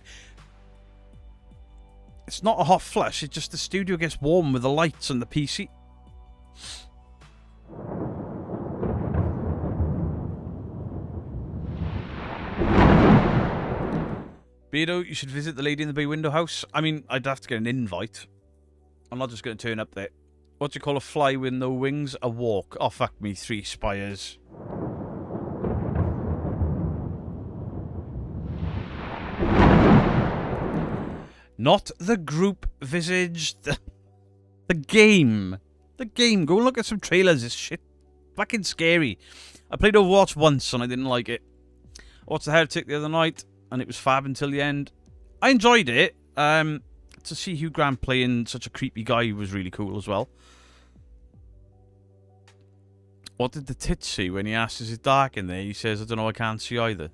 It's not a hot flush, it's just the studio gets warm with the lights and the PC. Beardo, you should visit the Lady in the Bay window house. I mean, I'd have to get an invite. I'm not just going to turn up there. What do you call a fly with no wings? A walk. Oh, fuck me, 3 spires. Not the group visage. The game. The game. Go look at some trailers. It's shit. Fucking scary. I played Overwatch once and I didn't like it. Watched The Heretic the other night, and it was fab until the end. I enjoyed it. To see Hugh Grant playing such a creepy guy was really cool as well. What did the tit see when he asked, is it dark in there? He says, I don't know, I can't see either.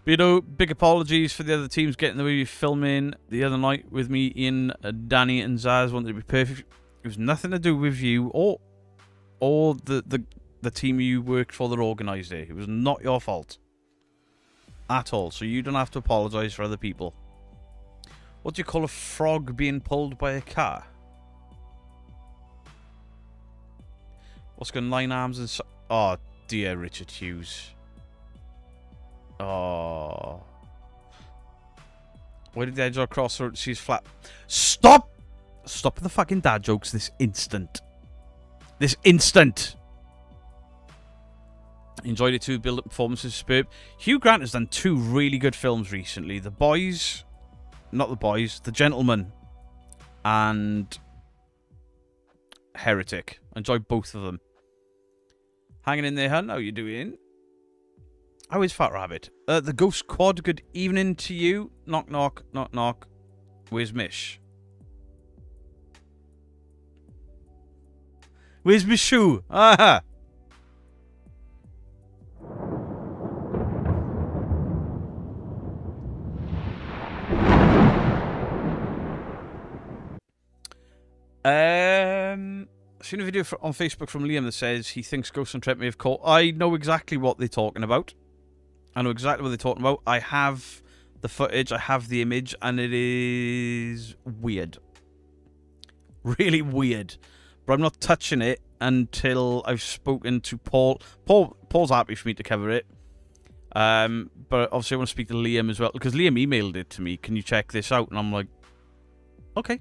But, you know, big apologies for the other teams getting the way filming the other night with me, Ian, Danny and Zaz wanted to be perfect. It was nothing to do with you or the team you worked for that organised it. It was not your fault. At all. So you don't have to apologise for other people. What do you call a frog being pulled by a car? What's got 9 arms and... Oh, dear Richard Hughes. Oh. Why did the edge cross her? She's flat. Stop! Stop the fucking dad jokes this instant. This instant! Enjoyed it too. Build-up performances superb. Hugh Grant has done 2 really good films recently. The Boys... Not The Boys. The Gentleman. And... Heretic. Enjoyed both of them. Hanging in there, hun. How you doing? How is Fat Rabbit? The Ghost Quad. Good evening to you. Knock, knock, knock, knock. Where's Mish? Where's my shoe? Aha! Seen a video on Facebook from Liam that says he thinks Ghost and Trent may have caught. I know exactly what they're talking about. I know exactly what they're talking about. I have the footage, I have the image, and it is weird. Really weird. But I'm not touching it until I've spoken to Paul. Paul's happy for me to cover it. But obviously I want to speak to Liam as well, because Liam emailed it to me. Can you check this out? And I'm like, okay.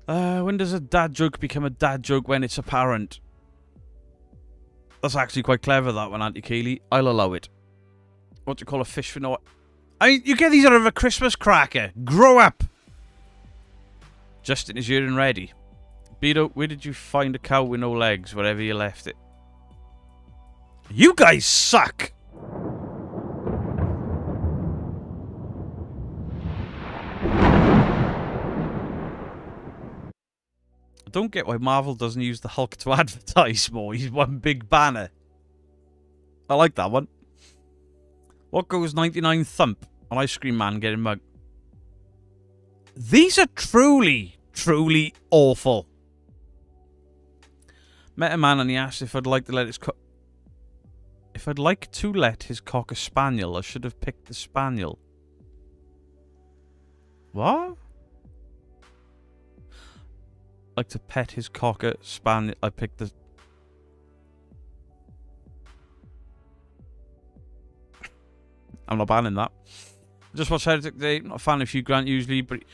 When does a dad joke become a dad joke? When it's apparent. That's actually quite clever, that one, Auntie Kaylee. I'll allow it. What do you call a fish for no... I mean, you get these out of a Christmas cracker. Grow up. Justin is urine ready. Beto, where did you find a cow with no legs? Wherever you left it. You guys suck. I don't get why Marvel doesn't use the Hulk to advertise more. He's one big banner. I like that one. What goes 99 thump? An ice cream man getting mugged. These are truly, truly awful. Met a man and he asked if I'd like to let his if I'd like to let his cock a spaniel. I should have picked the spaniel. What? Like to pet his cock a spaniel. I picked the... I'm not banning that. Just watched Heretic today. Not a fan of Hugh Grant usually, but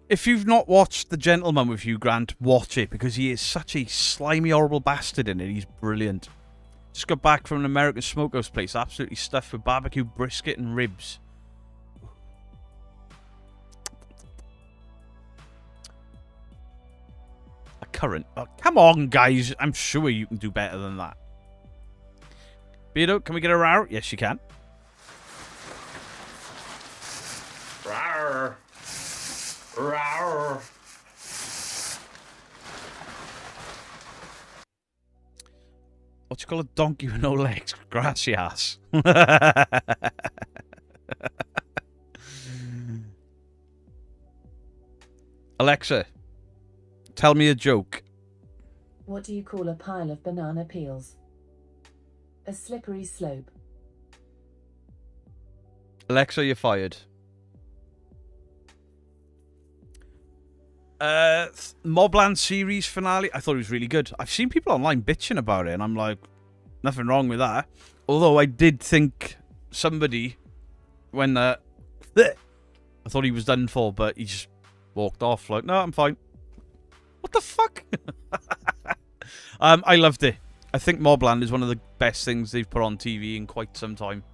if you've not watched The Gentleman with Hugh Grant, watch it, because he is such a slimy, horrible bastard in it. He's brilliant. Just got back from an American smokehouse place, absolutely stuffed with barbecue, brisket and ribs. A current. Oh, come on, guys. I'm sure you can do better than that. Beto, can we get a row? Yes, you can. Rawr. Rawr. What you call a donkey with no legs? Grassy ass. Alexa, tell me a joke. What do you call a pile of banana peels? A slippery slope. Alexa, you're fired. Mobland series finale. I thought it was really good. I've seen people online bitching about it, and I'm like, nothing wrong with that. Although I did think somebody, when I thought he was done for, but he just walked off. Like, no, I'm fine. What the fuck? I loved it. I think Mobland is one of the best things they've put on TV in quite some time.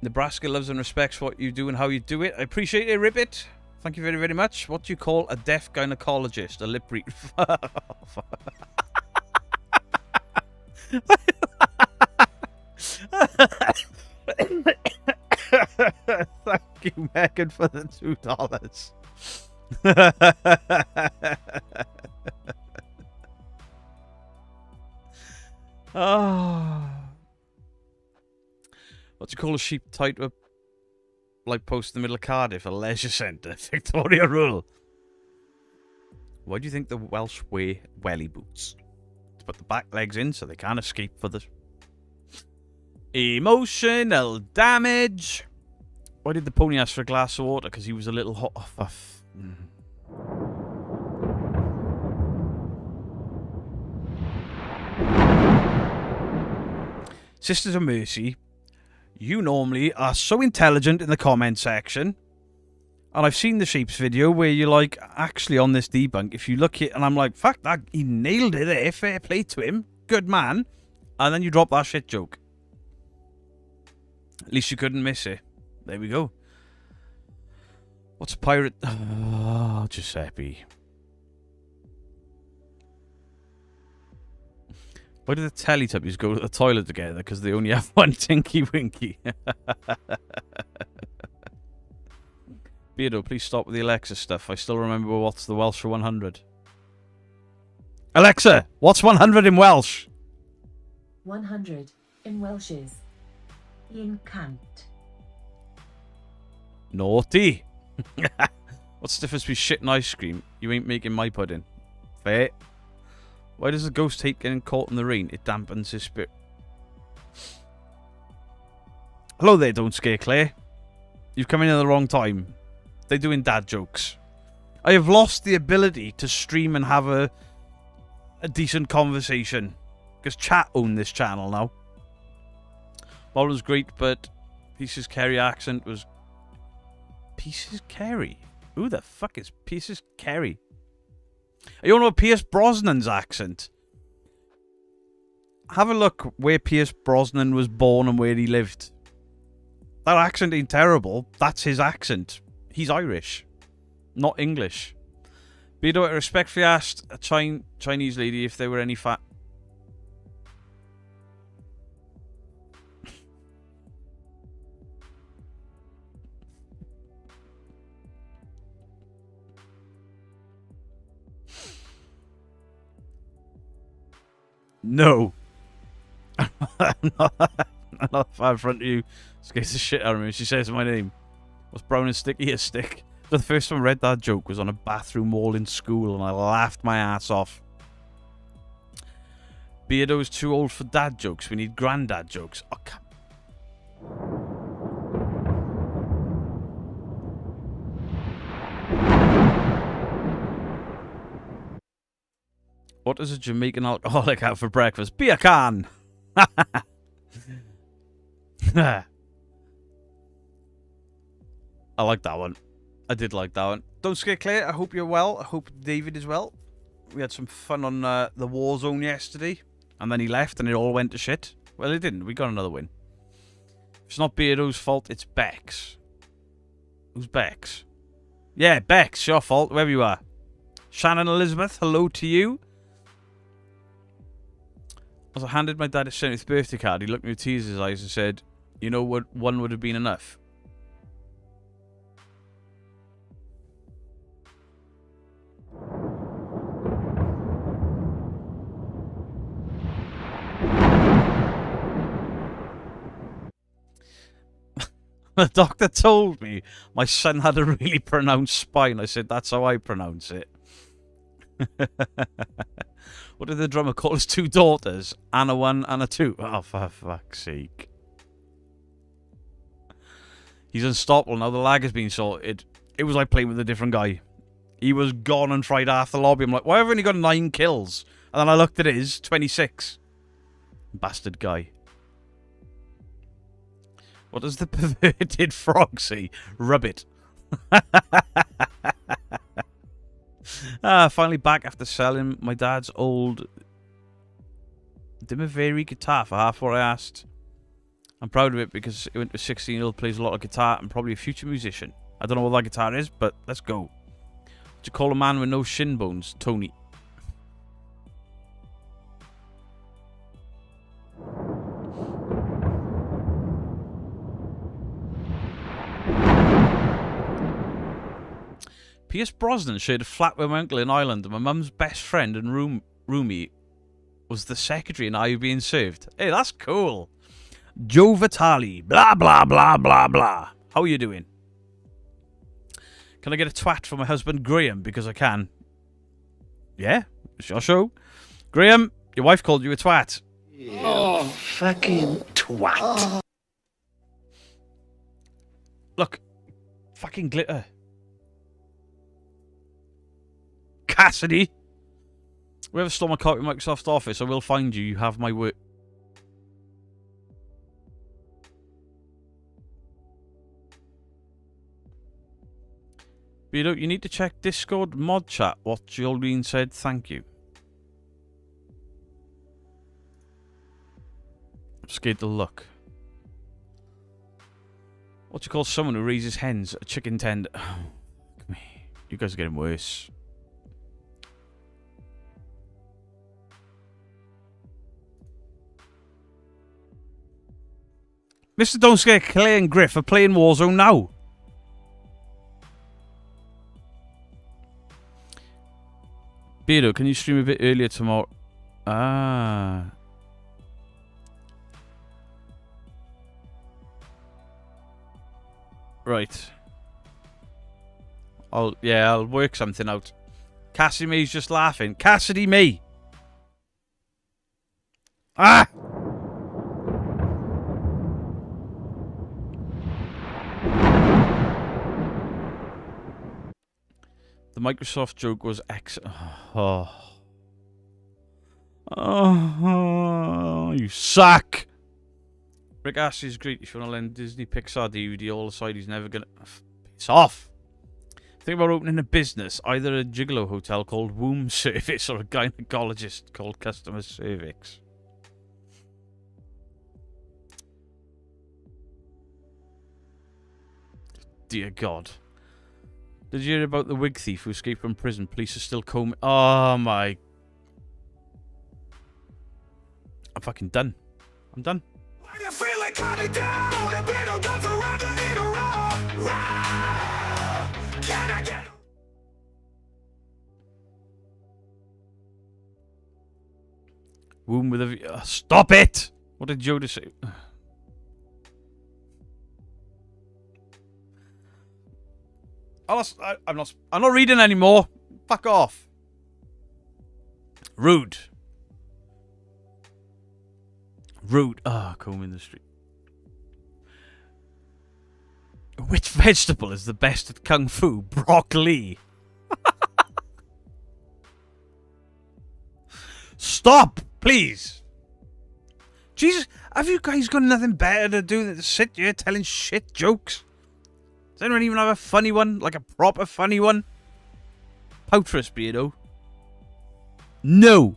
Nebraska loves and respects what you do and how you do it. I appreciate it, Ribbit. Thank you very, very much. What do you call a deaf gynecologist? A lip reader. Thank you, Megan, for the $2. Oh. What do you call a sheep tied to a like post in the middle of Cardiff? A leisure centre. Victoria Rule. Why do you think the Welsh wear welly boots? To put the back legs in so they can't escape for the emotional damage. Why did the pony ask for a glass of water? Because he was a little hot off. Sisters of Mercy, you normally are so intelligent in the comment section. And I've seen the sheep's video where you're like, actually on this debunk, if you look at, and I'm like, fuck that, he nailed it there, fair play to him, good man. And then you drop that shit joke. At least you couldn't miss it. There we go. What's a pirate? Oh, Giuseppe. Why do the Teletubbies go to the toilet together? Because they only have one Tinky Winky. Beardo, please stop with the Alexa stuff. I still remember what's the Welsh for 100. Alexa, what's 100 in Welsh? 100 in Welsh is un cant. Naughty. What's the difference between shit and ice cream? You ain't making my pudding. Fair. Why does the ghost hate getting caught in the rain? It dampens his spirit. Hello there, Don't Scare Claire. You've come in at the wrong time. They're doing dad jokes. I have lost the ability to stream and have a decent conversation. Because chat own this channel now. Ball was great, but Pieces Kerry accent was... Pieces Kerry? Who the fuck is Pieces Kerry? You don't know Pierce Brosnan's accent? Have a look where Pierce Brosnan was born and where he lived. That accent ain't terrible. That's his accent. He's Irish, not English. Beardo, I respectfully asked a Chinese lady if there were any fat... No. I'm not far in front of you. Scares the shit out of me. She says my name. What's brown and sticky? A stick. The first time I read that joke was on a bathroom wall in school and I laughed my ass off. Beardo's too old for dad jokes. We need granddad jokes. Oh, come. What does a Jamaican alcoholic have for breakfast? Beer can! I like that one. I did like that one. Don't scare Claire. I hope you're well. I hope David is well. We had some fun on the Warzone yesterday. And then he left and it all went to shit. Well, it didn't. We got another win. It's not Beardo's fault. It's Beck's. Who's Beck's? Yeah, Beck's. Your fault. Wherever you are. Shannon Elizabeth, hello to you. As I handed my dad his 70th birthday card, he looked me with tears in his eyes and said, you know what, one would have been enough. The doctor told me my son had a really pronounced spine. I said, that's how I pronounce it. What did the drummer call his two daughters? Anna 1, Anna 2. Oh, for fuck's sake. He's unstoppable. Now the lag has been sorted. It was like playing with a different guy. He was gone and tried half the lobby. I'm like, why have I only got 9 kills? And then I looked at his, 26. Bastard guy. What does the perverted frog say? Rub it. Finally back after selling my dad's old Dimaveri guitar for half what I asked. I'm proud of it because it went to a 16-year-old, plays a lot of guitar and probably a future musician. I don't know what that guitar is, but let's go. What do you call a man with no shin bones? Tony. Pierce Brosnan shared a flat with my uncle in Ireland, and my mum's best friend and roomie was the secretary and I were being served. Hey, that's cool. Joe Vitale. Blah, blah, blah, blah, blah. How are you doing? Can I get a twat for my husband, Graham? Because I can. Yeah, it's your show. Graham, your wife called you a twat. Yeah, oh, fucking twat. Oh. Look, fucking glitter. Cassidy. Whoever stole my copy of Microsoft Office, I will find you. You have my word. But you need to check Discord mod chat. What Jolene said, thank you. I'm scared to look. What do you call someone who raises hens? A chicken tender. Oh, come here. You guys are getting worse. Mr. Don't Scare Clay and Griff are playing Warzone now. Beardo, can you stream a bit earlier tomorrow? Ah. Right. I'll work something out. Cassidy May's just laughing. Cassidy May! Ah! The Microsoft joke was Oh, you suck. Rick Ashley's great. If you want to lend Disney Pixar DVD all aside, he's never gonna. It's off. Think about opening a business, either a gigolo hotel called Womb Service or a gynecologist called Customer Cervix. Dear God. Did you hear about the wig thief who escaped from prison? Police are still combing. Oh my. I'm fucking done. I'm done. Womb with a. Stop it! What did Joe say? I'm not reading anymore. Fuck off. Rude. Rude. Ah, comb in the street. Which vegetable is the best at kung fu? Broccoli. Stop, please. Jesus, have you guys got nothing better to do than to sit here telling shit jokes? Does anyone even have a funny one? Like a proper funny one? Poutrous, Beardo. No.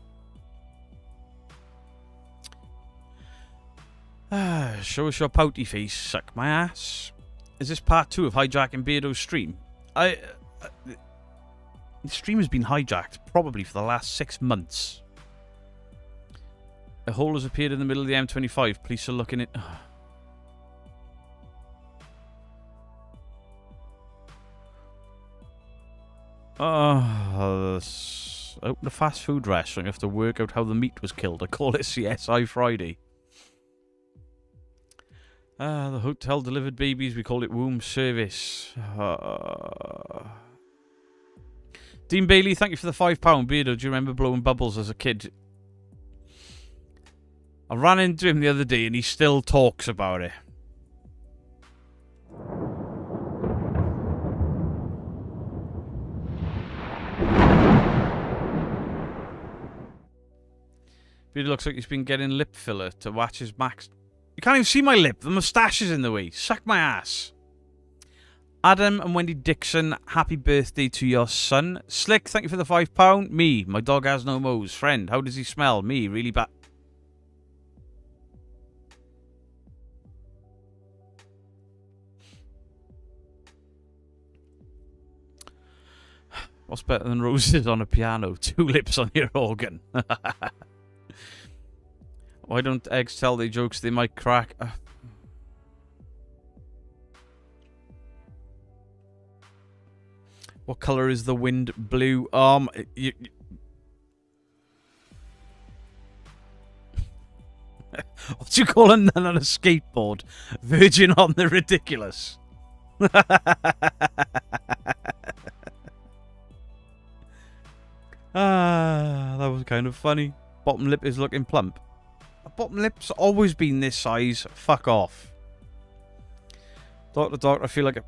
Show us your pouty face. Suck my ass. Is this part 2 of hijacking Beardo's stream? The stream has been hijacked probably for the last 6 months. A hole has appeared in the middle of the M25. Police are looking at... Open a fast food restaurant. You have to work out how the meat was killed. I call it CSI Friday. The hotel delivered babies. We call it womb service. Dean Bailey, thank you for the £5. Beardo, do you remember blowing bubbles as a kid? I ran into him the other day and he still talks about it. Beardo looks like he's been getting lip filler to watch his max. You can't even see my lip. The moustache is in the way. Suck my ass. Adam and Wendy Dixon, happy birthday to your son. Slick, thank you for the £5. Me, my dog has no moles. Friend, how does he smell? Me, really bad. What's better than roses on a piano? Tulips on your organ. Why don't eggs tell their jokes? They might crack. What colour is the wind? Blue. What do you call a nun on a skateboard? Virgin on the ridiculous. That was kind of funny. Bottom lip is looking plump. A bottom lip's always been this size. Fuck off. Doctor, I feel like a...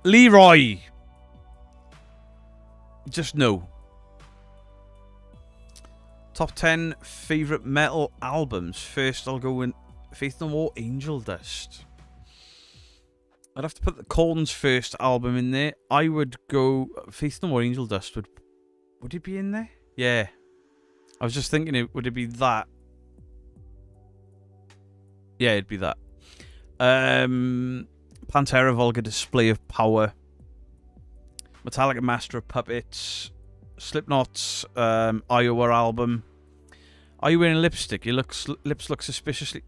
Leroy! Just no. Top 10 favourite metal albums. First, I'll go in Faith No More, Angel Dust. I'd have to put the Corn's first album in there. I would go Faith No More, Angel Dust. Would it be in there? Yeah. I was just thinking, would it be that? Yeah, it'd be that. Pantera, Vulgar Display of Power. Metallica, Master of Puppets. Slipknot's Iowa album. Are you wearing lipstick? Your lips look suspiciously...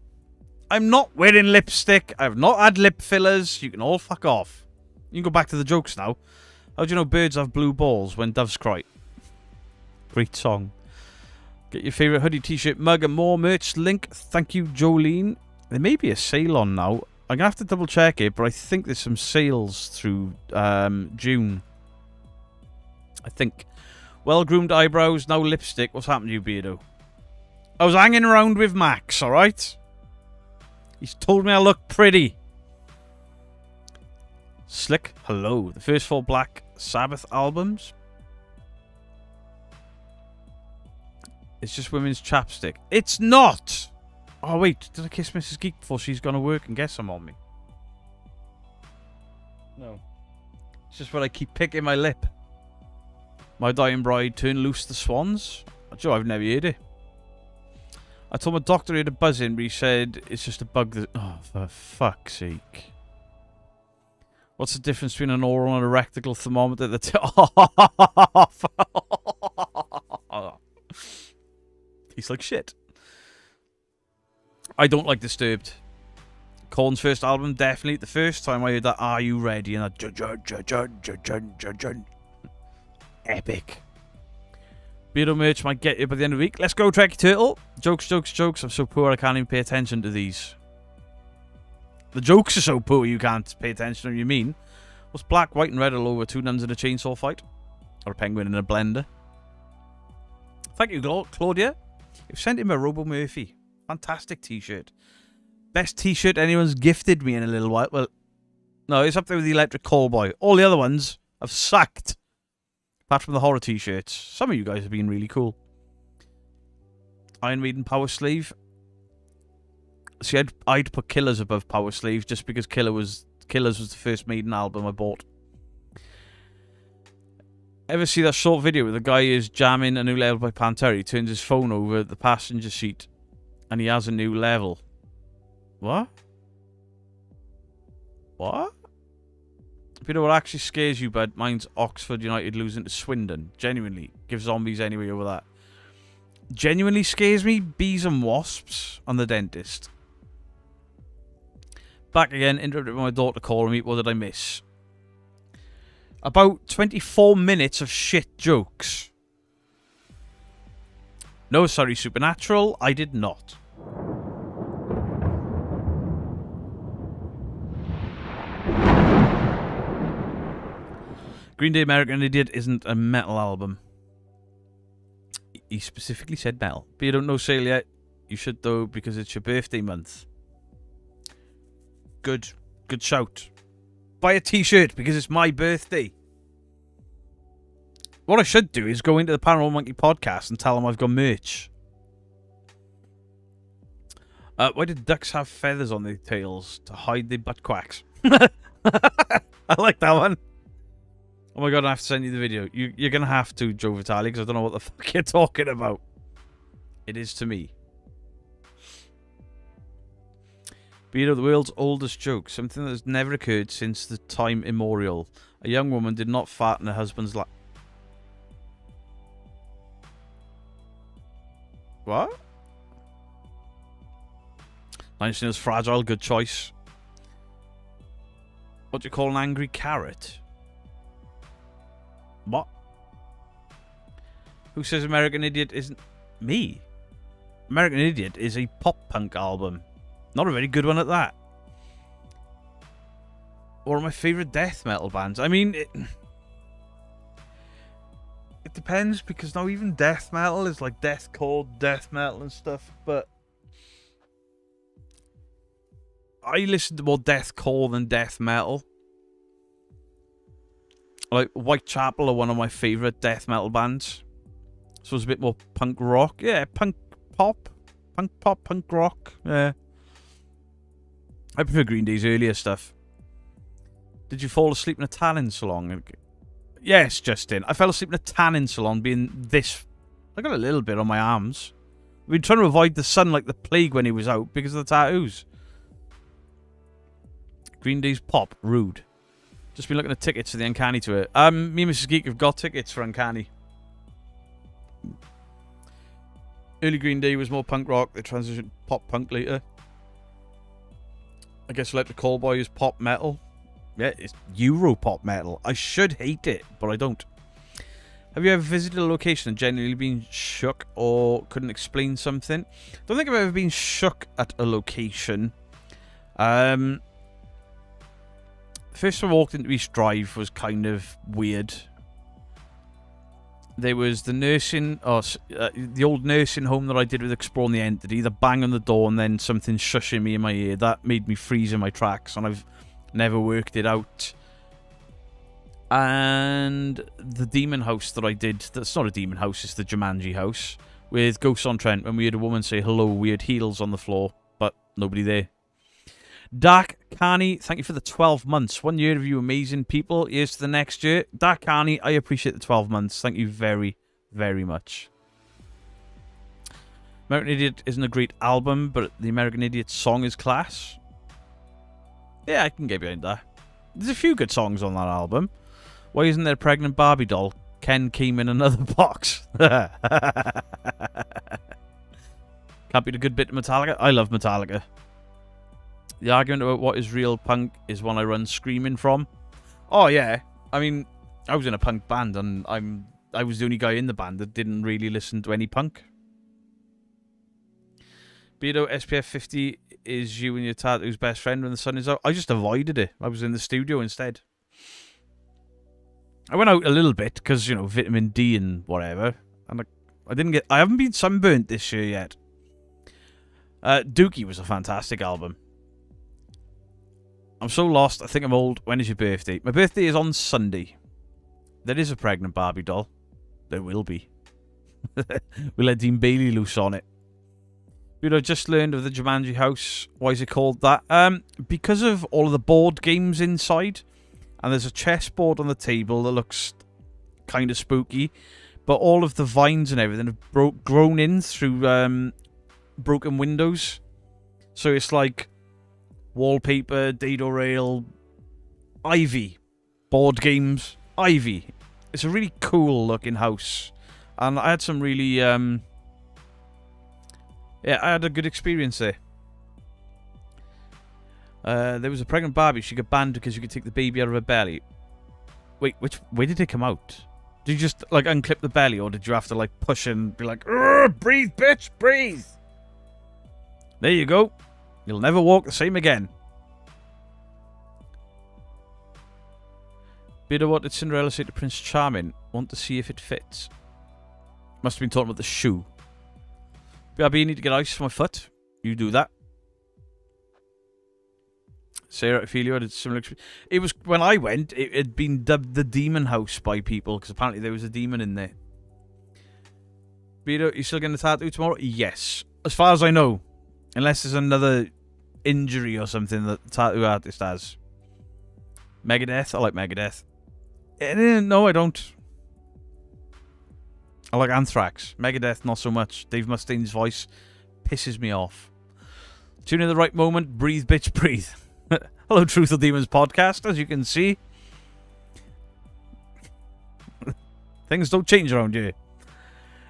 I'm not wearing lipstick. I've not had lip fillers. You can all fuck off. You can go back to the jokes now. How do you know birds have blue balls when doves cry? Great song. Get your favourite hoodie, t-shirt, mug and more merch link. Thank you, Jolene. There may be a sale on now. I'm going to have to double check it, but I think there's some sales through June. I think. Well-groomed eyebrows, now lipstick. What's happened to you, Beardo? I was hanging around with Max, alright? He's told me I look pretty. Slick, hello. The first 4 Black Sabbath albums. It's just women's chapstick. It's not! Oh, wait. Did I kiss Mrs. Geek before she's gone to work and get some on me? No. It's just when I keep picking my lip. My dying bride turned loose the swans. Joe, I've never heard it. I told my doctor he had a buzz in, but he said it's just a bug that... Oh, for fuck's sake. What's the difference between an oral and a rectal thermometer? He's like shit. I don't like Disturbed. Korn's first album, definitely. The first time I heard that Are You Ready? And that... Epic. Beardo merch might get you by the end of the week. Let's go, Trekkie Turtle. Jokes, jokes, jokes. I'm so poor I can't even pay attention to these. The jokes are so poor you can't pay attention to them, you mean? What's black, white and red all over 2 nuns in a chainsaw fight? Or a penguin in a blender? Thank you, Claudia. You've sent him a Robo Murphy. Fantastic t-shirt. Best t-shirt anyone's gifted me in a little while. Well, no, it's up there with the Electric Callboy. All the other ones have sucked. Apart from the horror t-shirts. Some of you guys have been really cool. Iron Maiden, Power Slave. See, I'd put Killers above Power Slave just because Killers was the first Maiden album I bought. Ever see that short video where the guy is jamming a new level by Pantera? He turns his phone over the passenger seat and he has a new level. What? What? You know what actually scares you, bud? Mine's Oxford United losing to Swindon. Genuinely. Give zombies anyway over that. Genuinely scares me. Bees and wasps and the dentist. Back again. Interrupted by my daughter calling me. What did I miss? About 24 minutes of shit jokes. No, sorry, Supernatural. I did not. Green Day American Idiot isn't a metal album. He specifically said metal. But you don't know sale yet. You should though, because it's your birthday month. Good. Good shout. Buy a t-shirt because it's my birthday. What I should do is go into the Paranormal Monkey podcast and tell them I've got merch. Why did ducks have feathers on their tails? To hide their butt quacks. I like that one. Oh my god, I have to send you the video. You're going to have to, Joe Vitale, because I don't know what the fuck you're talking about. It is to me. Beard of the world's oldest joke. Something that has never occurred since the time immemorial. A young woman did not fart in her husband's lap. What? 9 Inch Nails fragile, good choice. What do you call an angry carrot? What? Who says American Idiot isn't... Me? American Idiot is a pop-punk album. Not a very good one at that. One of my favourite death metal bands. I mean, it depends, because now even death metal is like deathcore, death metal and stuff, but I listen to more deathcore than death metal. Like, Whitechapel are one of my favourite death metal bands. So it's a bit more punk rock. Yeah, punk pop, punk rock. Yeah. I prefer Green Day's earlier stuff. Did you fall asleep in a tanning salon? Yes, Justin. I fell asleep in a tanning salon being this... I got a little bit on my arms. We've been trying to avoid the sun like the plague when he was out because of the tattoos. Green Day's pop. Rude. Just been looking at tickets for the Uncanny tour. Me and Mrs. Geek have got tickets for Uncanny. Early Green Day was more punk rock. They transitioned pop punk later. I guess Electric Callboy is pop metal. Yeah, it's Euro pop metal. I should hate it, but I don't. Have you ever visited a location and genuinely been shook or couldn't explain something? Don't think I've ever been shook at a location. First time I walked into East Drive was kind of weird. There was the nursing, the old nursing home that I did with Exploring the Entity. The bang on the door and then something shushing me in my ear. That made me freeze in my tracks, and I've never worked it out. And the demon house that I did, that's not a demon house, it's the Jumanji house, with Ghosts on Trent, when we had a woman say hello, we had heels on the floor, but nobody there. Dark Carney, thank you for the 12 months. 1 year of you amazing people. Here's to the next year. Dark Carney, I appreciate the 12 months. Thank you very, very much. American Idiot isn't a great album, but the American Idiot song is class. Yeah, I can get behind that. There's a few good songs on that album. Why isn't there a pregnant Barbie doll? Ken came in another box. Can't beat a good bit of Metallica. I love Metallica. The argument about what is real punk is one I run screaming from. Oh, yeah. I mean, I was in a punk band, and I was the only guy in the band that didn't really listen to any punk. Beardo, SPF 50 is you and your tattoo's best friend when the sun is out. I just avoided it. I was in the studio instead. I went out a little bit because, you know, vitamin D and whatever. And I haven't been sunburnt this year yet. Dookie was a fantastic album. I'm so lost, I think I'm old. When is your birthday? My birthday is on Sunday. There is a pregnant Barbie doll. There will be. We'll let Dean Bailey loose on it. But I just learned of the Jumanji house. Why is it called that? Because of all of the board games inside. And there's a chessboard on the table that looks kind of spooky. But all of the vines and everything have grown in through broken windows. So it's like wallpaper, dado rail, ivy, board games, ivy. It's a really cool looking house, and I had some really I had a good experience there. There was a pregnant Barbie. She got banned because you could take the baby out of her belly. Wait, where did it come out? Did you just like unclip the belly, or did you have to like push and be like, breathe, bitch, breathe? There you go. You'll never walk the same again. Bidder, what did Cinderella say to Prince Charming? Want to see if it fits. Must have been talking about the shoe. BRB, you need to get ice for my foot. You do that. Sarah, I feel you had a similar experience. It was, when I went, it had been dubbed the Demon House by people, because apparently there was a demon in there. Bidder, you still getting a tattoo tomorrow? Yes. As far as I know. Unless there's another injury or something that the tattoo artist has. Megadeth? I like Megadeth. No, I don't. I like Anthrax. Megadeth, not so much. Dave Mustaine's voice pisses me off. Tune in at the right moment. Breathe, bitch, breathe. Hello, Truth or Demons podcast. As you can see, Things don't change around here.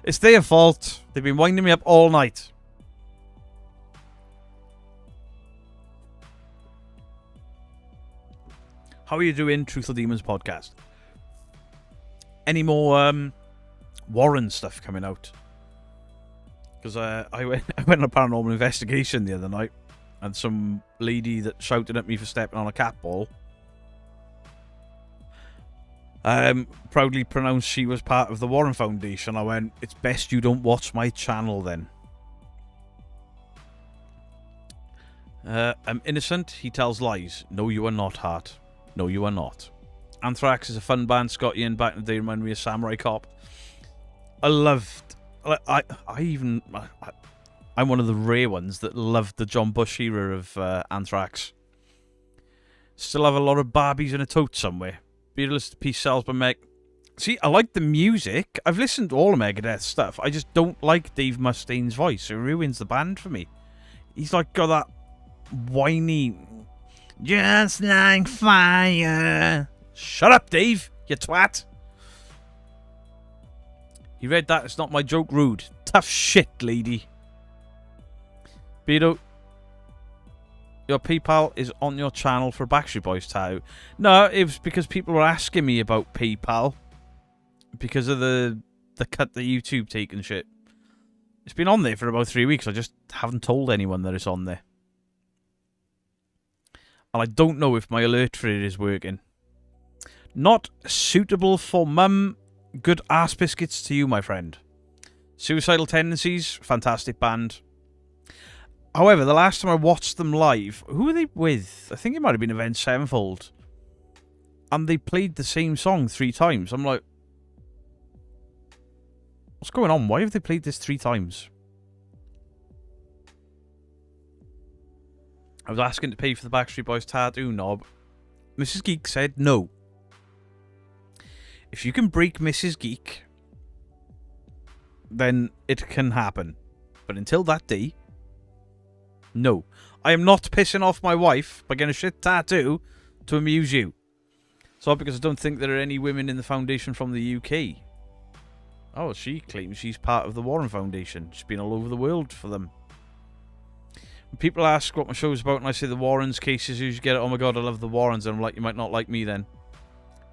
It's their fault. They've been winding me up all night. How are you doing, Truth or Demons podcast? Any more Warren stuff coming out? Because I went on a paranormal investigation the other night, and some lady that shouted at me for stepping on a cat ball proudly pronounced she was part of the Warren Foundation. I went, it's best you don't watch my channel then. I'm innocent, he tells lies. No, you are not, Hart. No, you are not. Anthrax is a fun band. Scott Ian back in the day reminded me of Samurai Cop. I'm one of the rare ones that loved the John Bush era of Anthrax. Still have a lot of Barbies in a tote somewhere. Beatles to Peace Sells by Meg. See, I like the music. I've listened to all of Megadeth's stuff. I just don't like Dave Mustaine's voice. It ruins the band for me. He's like got that whiny, just like fire. Shut up, Dave, you twat. You read that? It's not my joke, rude. Tough shit, lady. Beto, your PayPal is on your channel for Backstreet Boys tattoo. No, it was because people were asking me about PayPal because of the cut that YouTube take and shit. It's been on there for about 3 weeks. I just haven't told anyone that it's on there. And I don't know if my alert for it is working. Not suitable for mum. Good ass biscuits to you, my friend. Suicidal Tendencies, fantastic band. However, the last time I watched them live, who were they with? I think it might have been Avenged Sevenfold. And they played the same song 3 times. I'm like, what's going on? Why have they played this 3 times? I was asking to pay for the Backstreet Boys tattoo knob. Mrs. Geek said no. If you can break Mrs. Geek, then it can happen. But until that day, no. I am not pissing off my wife by getting a shit tattoo to amuse you. So because I don't think there are any women in the foundation from the UK. Oh, she claims she's part of the Warren Foundation. She's been all over the world for them. When people ask what my show is about and I say the Warrens cases, you get it, oh my god, I love the Warrens. And I'm like, you might not like me then.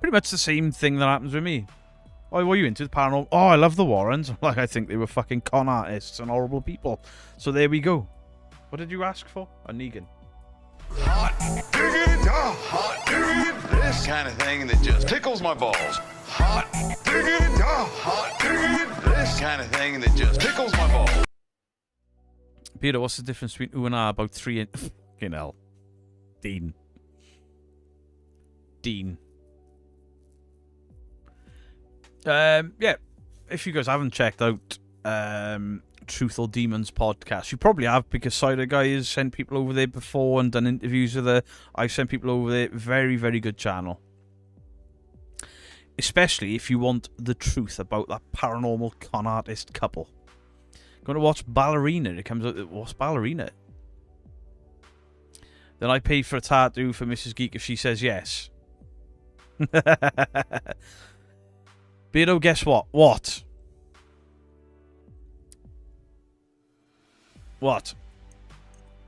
Pretty much the same thing that happens with me. Oh, what are you into? The paranormal? Oh, I love the Warrens. Like, I think they were fucking con artists and horrible people. So there we go. What did you ask for? A Negan. Hot diggity, hot diggity, this kind of thing that just tickles my balls. Hot diggity, hot diggity, this kind of thing that just tickles my balls. Peter, what's the difference between ooh and ah about 3 and... Fucking hell. Dean. Yeah, if you guys haven't checked out Truth or Demons podcast, you probably have, because Cider Guy has sent people over there before and done interviews with her. I've sent people over there. Very, very good channel. Especially if you want the truth about that paranormal con artist couple. Going to watch Ballerina. It comes out. What's Ballerina? Then I pay for a tattoo for Mrs. Geek if she says yes. Beardo, guess what? What?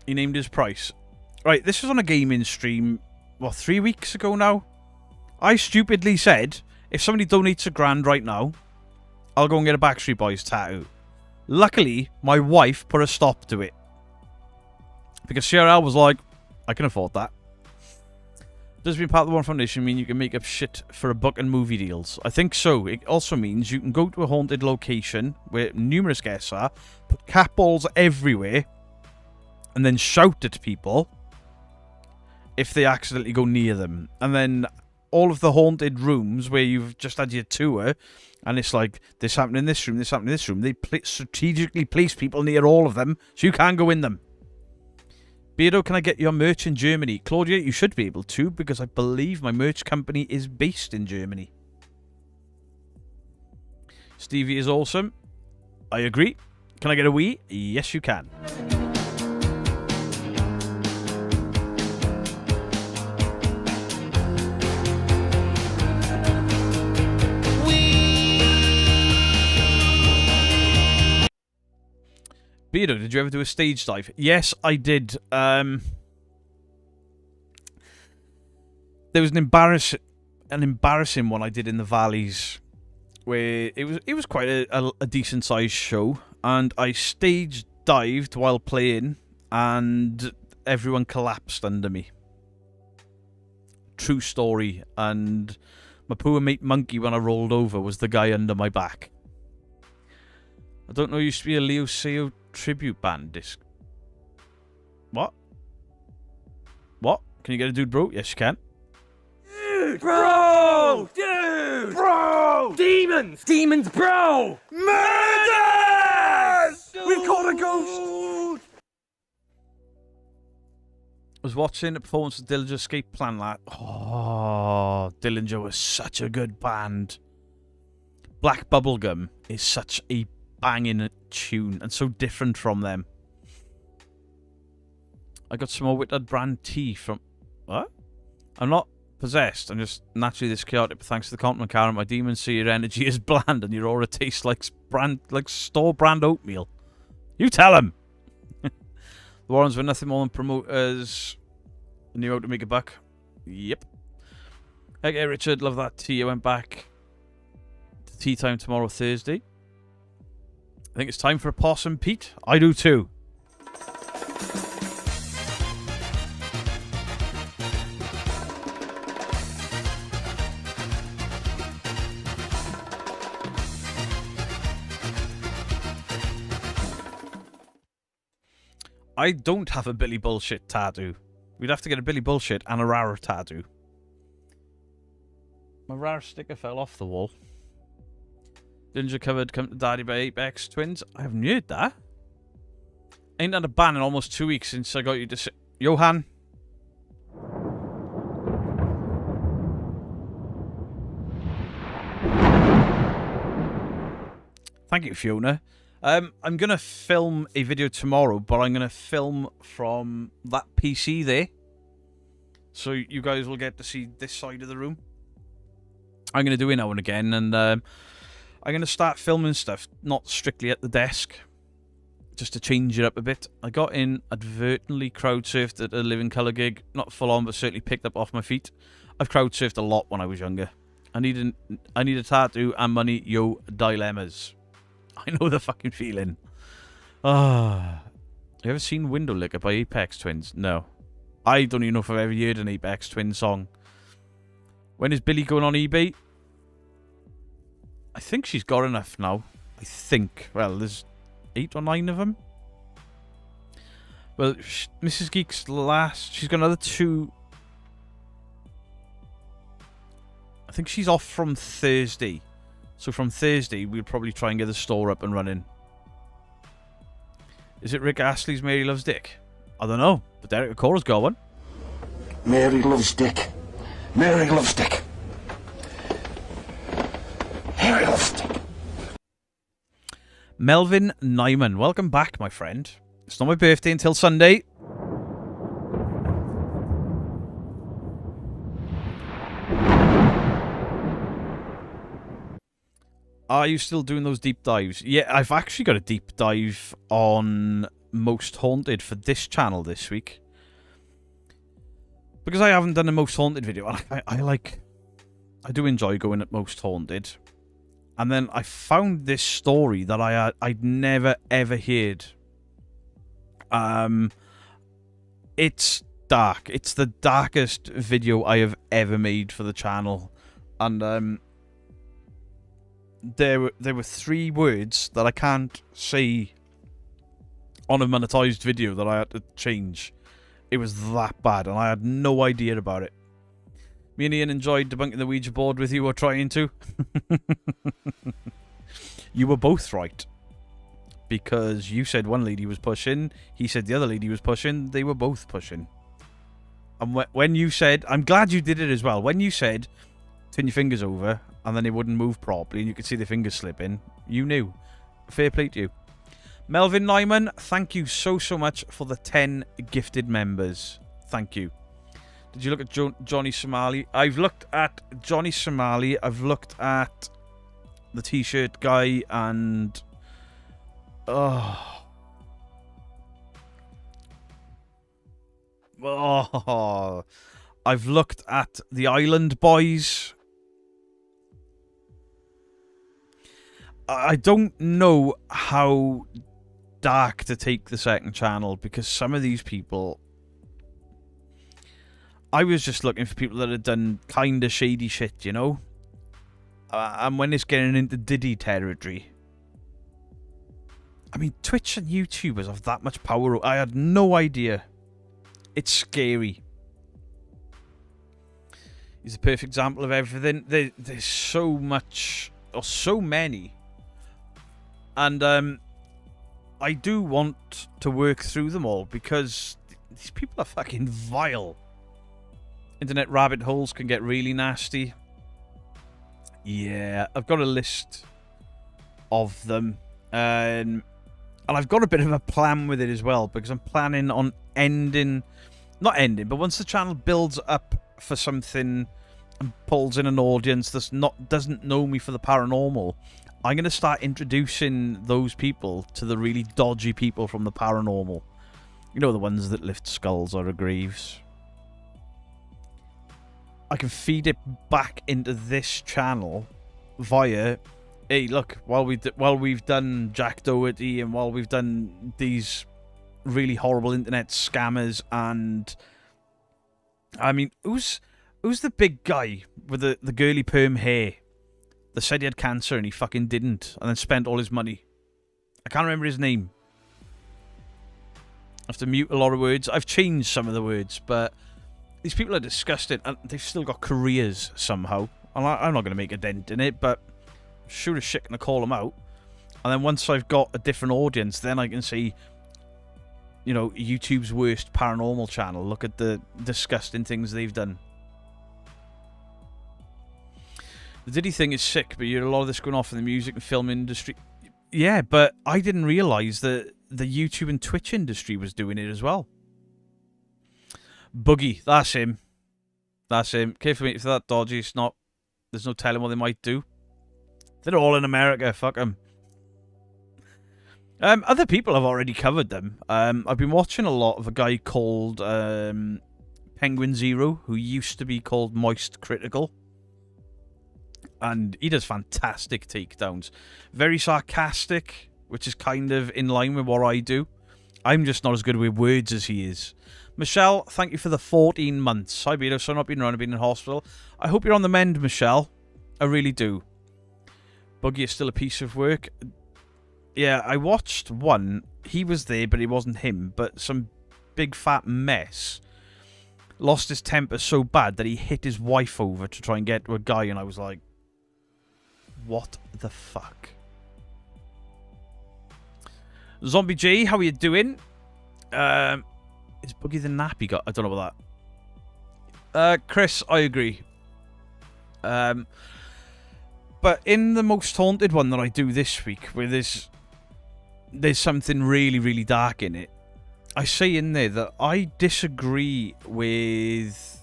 He named his price. Right, this was on a gaming stream, 3 weeks ago now? I stupidly said, if somebody donates $1,000 right now, I'll go and get a Backstreet Boys tattoo. Luckily, my wife put a stop to it. Because CRL was like, I can afford that. Does being part of the Warren Foundation mean you can make up shit for a book and movie deals? I think so. It also means you can go to a haunted location where numerous guests are, put cat balls everywhere, and then shout at people if they accidentally go near them. And then all of the haunted rooms where you've just had your tour, and it's like, this happened in this room, this happened in this room. They strategically place people near all of them so you can't go in them. Beardo, can I get your merch in Germany? Claudia, you should be able to, because I believe my merch company is based in Germany. Stevie is awesome. I agree. Can I get a wee? Yes, you can. We Beardo, did you ever do a stage dive? Yes, I did. There was an embarrassing one I did in the valleys, where it was quite a decent sized show, and I stage dived while playing, and everyone collapsed under me. True story. And my poor mate Monkey, when I rolled over, was the guy under my back. I don't know, used to be a Leo Seo tribute band disc. What? What? Can you get a dude, bro? Yes, you can. Dude, bro! Dude! Bro! Demons! Demons, bro! Murders! We've caught a ghost! I was watching a performance of Dillinger Escape Plan. Oh, Dillinger was such a good band. Black Bubblegum is such a banging tune and so different from them. I got some more Withered Brand tea from... What? I'm not possessed. I'm just naturally this chaotic, but thanks to the compliment, Karen, my demons see your energy is bland and your aura tastes like store brand oatmeal. You tell him. The Warrens were nothing more than promoters. Knew how to make a buck. Yep. Okay, Richard, love that tea. I went back to tea time tomorrow, Thursday. I think it's time for a possum, Pete. I do too. I don't have a Billy Bullshit tattoo. We'd have to get a Billy Bullshit and a Rara tattoo. My Rara sticker fell off the wall. Dillinger covered Come to Daddy by Apex Twins. I haven't heard that. Ain't had a ban in almost 2 weeks since I got you to say... Johan. Thank you, Fiona. I'm going to film a video tomorrow, but I'm going to film from that PC there. So you guys will get to see this side of the room. I'm going to do it now and again, and I'm going to start filming stuff, not strictly at the desk, just to change it up a bit. I got in, advertently crowd-surfed at a Living Colour gig. Not full-on, but certainly picked up off my feet. I've crowd-surfed a lot when I was younger. I need a tattoo and money, yo, dilemmas. I know the fucking feeling. Ah, you ever seen Window Licker by Apex Twins? No. I don't even know if I've ever heard an Apex Twins song. When is Billy going on eBay? I think she's got enough now. I think. Well, there's 8 or 9 of them. Well, Mrs. Geek's last... She's got another 2... I think she's off from Thursday. So from Thursday, we'll probably try and get the store up and running. Is it Rick Astley's Mary Loves Dick? I don't know, but Derek Acora's got one. Mary loves Dick. Mary loves Dick. Mary loves Dick. Melvin Nyman, welcome back, my friend. It's not my birthday until Sunday. Are you still doing those deep dives? Yeah, I've actually got a deep dive on Most Haunted for this channel this week. Because I haven't done a Most Haunted video. I do enjoy going at Most Haunted. And then I found this story that I'd never ever heard. It's dark. It's the darkest video I have ever made for the channel. And there were 3 words that I can't say on a monetized video that I had to change. It was that bad, and I had no idea about it. Me and Ian enjoyed debunking the Ouija board with you, or trying to. You were both right. Because you said one lady was pushing, he said the other lady was pushing, they were both pushing. And when you said, I'm glad you did it as well, when you said, turn your fingers over, and then they wouldn't move properly, and you could see the fingers slipping, you knew. Fair play to you. Melvin Nyman, thank you so much for the 10 gifted members. Thank you. Did you look at Johnny Somali? I've looked at Johnny Somali, I've looked at the t-shirt guy, and... Oh... Oh, I've looked at the Island Boys. I don't know how dark to take the second channel because some of these people... I was just looking for people that had done kind of shady shit, you know? And when it's getting into Diddy territory... I mean, Twitch and YouTubers have that much power. I had no idea. It's scary. He's a perfect example of everything. There's so much, or so many. And I do want to work through them all because these people are fucking vile. Internet rabbit holes can get really nasty. Yeah, I've got a list of them. And I've got a bit of a plan with it as well because I'm planning on ending... Not ending, but once the channel builds up for something and pulls in an audience that doesn't know me for the paranormal, I'm going to start introducing those people to the really dodgy people from the paranormal. You know, the ones that lift skulls or graves. I can feed it back into this channel via... Hey, look, while we've done Jack Doherty and while we've done these really horrible internet scammers and... I mean, who's the big guy with the girly perm hair that said he had cancer and he fucking didn't and then spent all his money? I can't remember his name. I have to mute a lot of words. I've changed some of the words, but these people are disgusting and they've still got careers somehow. I'm not going to make a dent in it, but sure as shit going to call them out. And then once I've got a different audience, then I can see, you know, YouTube's worst paranormal channel. Look at the disgusting things they've done. The Diddy thing is sick, but you had a lot of this going off in the music and film industry. Yeah, but I didn't realise that the YouTube and Twitch industry was doing it as well. Boogie, that's him. That's him. Careful mate, if they're that dodgy, it's not... There's no telling what they might do. They're all in America, fuck them. Other people have already covered them. I've been watching a lot of a guy called Penguin Zero, who used to be called Moist Critical. And he does fantastic takedowns. Very sarcastic, which is kind of in line with what I do. I'm just not as good with words as he is. Michelle, thank you for the 14 months. Hi, Beto. So I've not been around, I've been in hospital. I hope you're on the mend, Michelle. I really do. Buggy is still a piece of work. Yeah, I watched one. He was there, but it wasn't him. But some big fat mess lost his temper so bad that he hit his wife over to try and get to a guy. And I was like, what the fuck? Zombie J, how are you doing? Is Buggy the nappy guy? I don't know about that. Chris, I agree. But in the most haunted one that I do this week, where there's something really, really dark in it, I say in there that I disagree with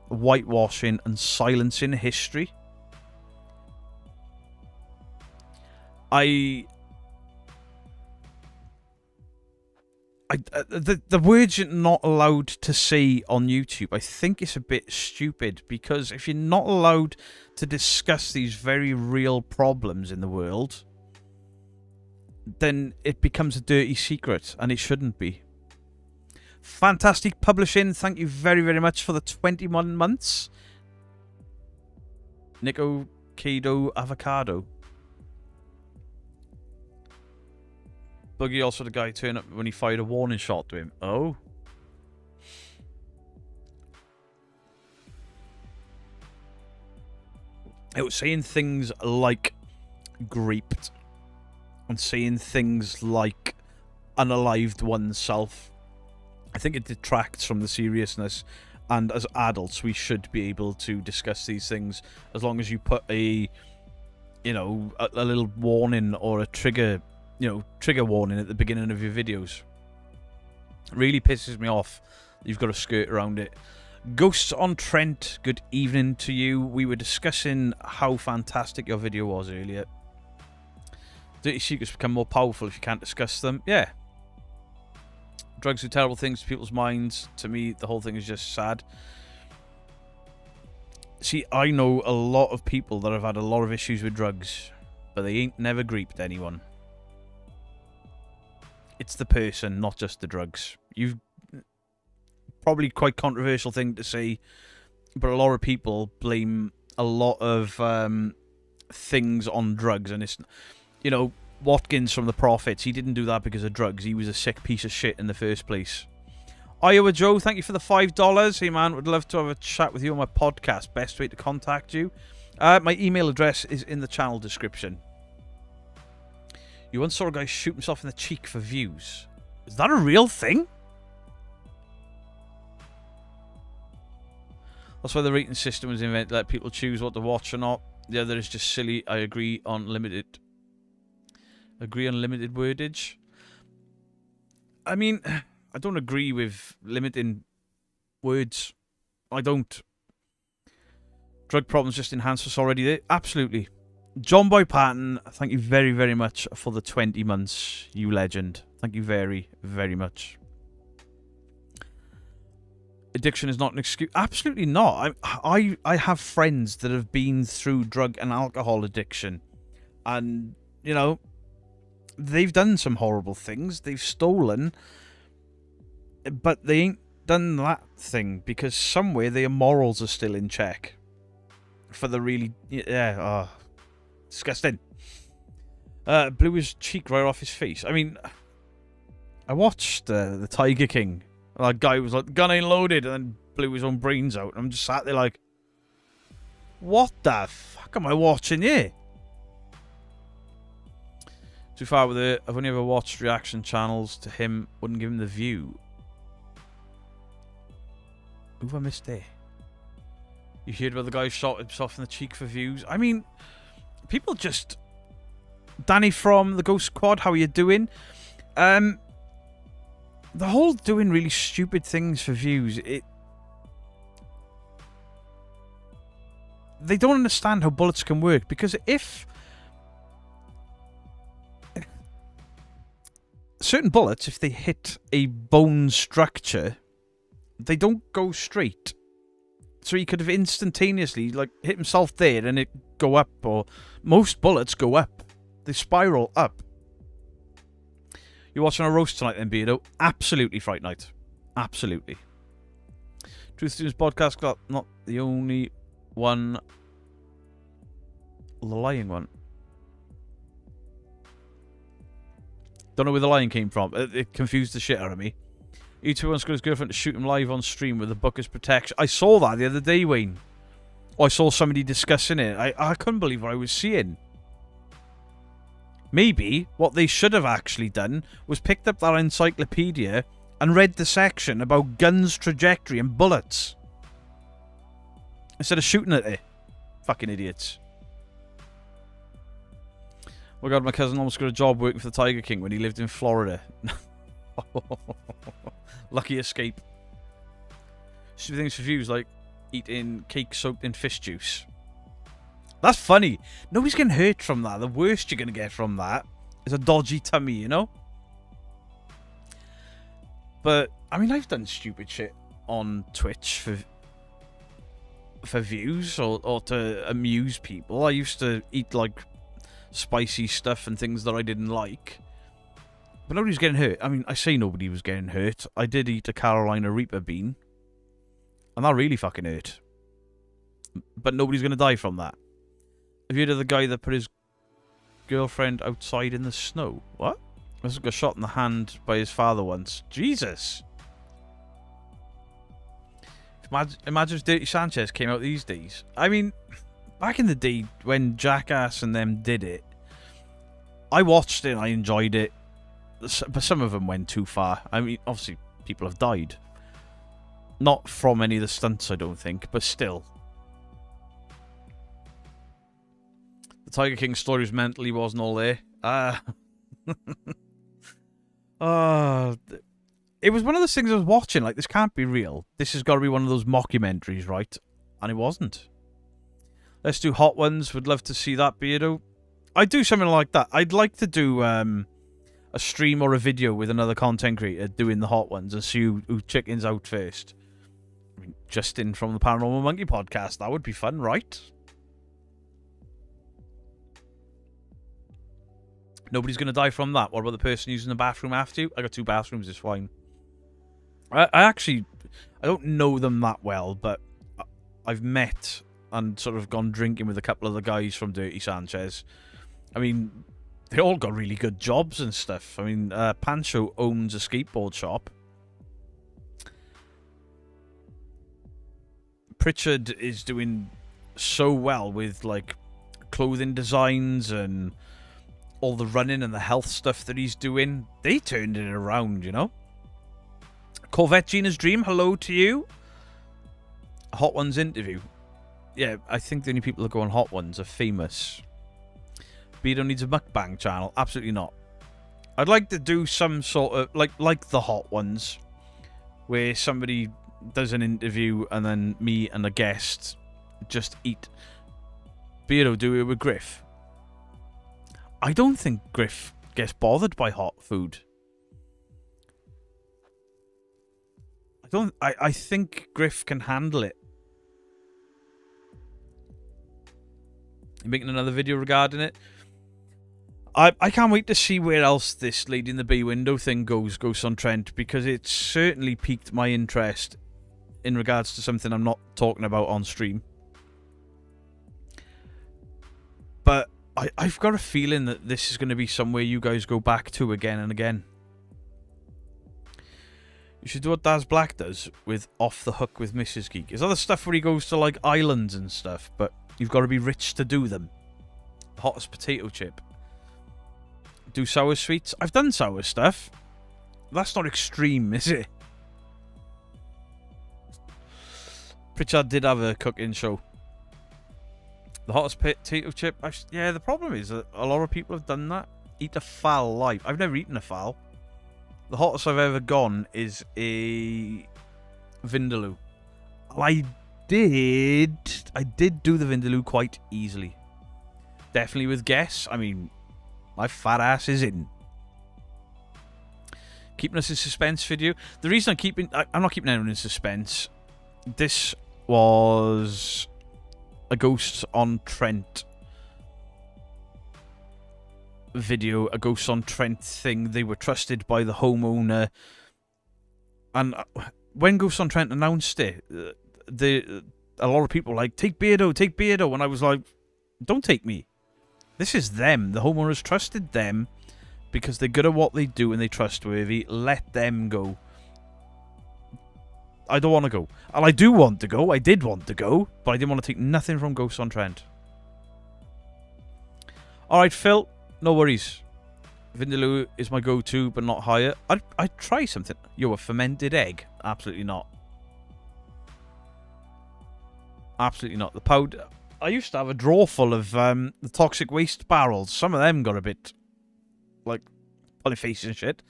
whitewashing and silencing history. The words you're not allowed to say on YouTube, I think it's a bit stupid, because if you're not allowed to discuss these very real problems in the world, then it becomes a dirty secret, and it shouldn't be. Fantastic Publishing, thank you very, very much for the 21 months. Nico Kado Avocado. Buggy also the guy turned up when he fired a warning shot to him. Oh. It was saying things like graped and saying things like unalived oneself. I think it detracts from the seriousness, and as adults we should be able to discuss these things as long as you put a little warning or a trigger warning at the beginning of your videos. It really pisses me off. You've got to skirt around it. Ghosts on Trent, good evening to you. We were discussing how fantastic your video was earlier. Dirty secrets become more powerful if you can't discuss them. Yeah. Drugs do terrible things to people's minds. To me, the whole thing is just sad. See, I know a lot of people that have had a lot of issues with drugs, but they ain't never grieped anyone. It's the person, not just the drugs. You've probably quite controversial thing to say, but a lot of people blame a lot of things on drugs, and it's, you know, Watkins from the Prophets, he didn't do that because of drugs. He was a sick piece of shit in the first place. Iowa Joe, thank you for the $5. Hey man, would love to have a chat with you on my podcast. Best way to contact you. My email address is in the channel description. You once saw a guy shoot himself in the cheek for views. Is that a real thing? That's why the rating system was invented, let people choose what to watch or not. The other is just silly. I agree on limited wordage. I mean, I don't agree with limiting words. I don't. Drug problems just enhance us already there. Absolutely. John Boy Patton, thank you very, very much for the 20 months, you legend. Thank you very, very much. Addiction is not an excuse. Absolutely not. I have friends that have been through drug and alcohol addiction. And, you know, they've done some horrible things. They've stolen. But they ain't done that thing because somewhere their morals are still in check. For the really... Yeah, oh, disgusting. Blew his cheek right off his face. I mean, I watched the Tiger King. That guy was like, gun ain't loaded, and then blew his own brains out. I'm just sat there like, what the fuck am I watching here? Too far with it. I've only ever watched reaction channels to him. Wouldn't give him the view. Who have I missed there? You heard about the guy who shot himself in the cheek for views? I mean, people just... Danny from the Ghost Squad, how are you doing? The whole doing really stupid things for views, they don't understand how bullets can work, because if certain bullets, if they hit a bone structure, they don't go straight. So he could have instantaneously like hit himself there and it go up, or most bullets go up. They spiral up. You're watching a roast tonight then, Beardo? Absolutely, Fright Night. Absolutely. Truth Students Podcast Club, not the only one. The lying one. Don't know where the lion came from. It confused the shit out of me. E2 once got his girlfriend to shoot him live on stream with the Booker's protection. I saw that the other day, Wayne. Oh, I saw somebody discussing it. I couldn't believe what I was seeing. Maybe what they should have actually done was picked up that encyclopedia and read the section about guns, trajectory, and bullets. Instead of shooting at it. Fucking idiots. Oh my god, my cousin almost got a job working for the Tiger King when he lived in Florida. Lucky escape. Stupid things for views like eating cake soaked in fish juice. That's funny. Nobody's getting hurt from that. The worst you're going to get from that is a dodgy tummy, you know? But, I mean, I've done stupid shit on Twitch for views or to amuse people. I used to eat, like, spicy stuff and things that I didn't like. But nobody's getting hurt. I mean, I say nobody was getting hurt. I did eat a Carolina Reaper bean. And that really fucking hurt. But nobody's going to die from that. Have you heard of the guy that put his girlfriend outside in the snow? What? This got shot in the hand by his father once. Jesus. Imagine if Dirty Sanchez came out these days. I mean, back in the day when Jackass and them did it, I watched it and I enjoyed it. But some of them went too far. I mean, obviously, people have died. Not from any of the stunts, I don't think, but still. The Tiger King story was mental, he wasn't all there. It was one of those things I was watching, like, this can't be real. This has got to be one of those mockumentaries, right? And it wasn't. Let's do hot ones. Would love to see that, Beardo. I'd do something like that. I'd like to do a a stream or a video with another content creator doing the hot ones and see who chickens out first. I mean, Justin from the Paranormal Monkey podcast. That would be fun, right? Nobody's going to die from that. What about the person using the bathroom after you? I got 2 bathrooms, it's fine. I don't know them that well, but I've met and sort of gone drinking with a couple of the guys from Dirty Sanchez. I mean, they all got really good jobs and stuff. I mean, Pancho owns a skateboard shop. Pritchard is doing so well with, like, clothing designs and all the running and the health stuff that he's doing. They turned it around, you know? Corvette Gina's Dream, hello to you. Hot Ones interview. Yeah, I think the only people that go on Hot Ones are famous. Beto needs a mukbang channel. Absolutely not. I'd like to do some sort of, like the Hot Ones, where somebody does an interview and then me and a guest just eat. Beto, do it with Griff. I don't think Griff gets bothered by hot food. I think Griff can handle it. You making another video regarding it? I can't wait to see where else this Lady in the Bay Window thing goes on Trent, because it's certainly piqued my interest in regards to something I'm not talking about on stream. But I've got a feeling that this is going to be somewhere you guys go back to again and again. You should do what Daz Black does with Off the Hook with Mrs. Geek. Is other stuff where he goes to, like, islands and stuff, but you've got to be rich to do them. The hottest potato chip. Do sour sweets. I've done sour stuff. That's not extreme, is it? Pritchard did have a cooking show. The hottest potato chip. Yeah, the problem is that a lot of people have done that. Eat a fowl live. I've never eaten a fowl. The hottest I've ever gone is a vindaloo. I did do the vindaloo quite easily. Definitely with guests. I mean, my fat ass is in. Keeping us in suspense video. The reason I'm not keeping anyone in suspense. This was a Ghosts on Trent video, a Ghosts on Trent thing. They were trusted by the homeowner, and when Ghosts on Trent announced it, a lot of people were like, take Beardo, and I was like, don't take me. This is them. The homeowners trusted them because they're good at what they do and they're trustworthy. Let them go. I don't want to go. And I do want to go. I did want to go, but I didn't want to take nothing from Ghosts on Trent. Alright, Phil. No worries. Vindaloo is my go-to, but not higher. I'd try something. Yo, a fermented egg? Absolutely not. Absolutely not. The powder... I used to have a drawer full of the toxic waste barrels. Some of them got a bit, like, pulling faces and shit.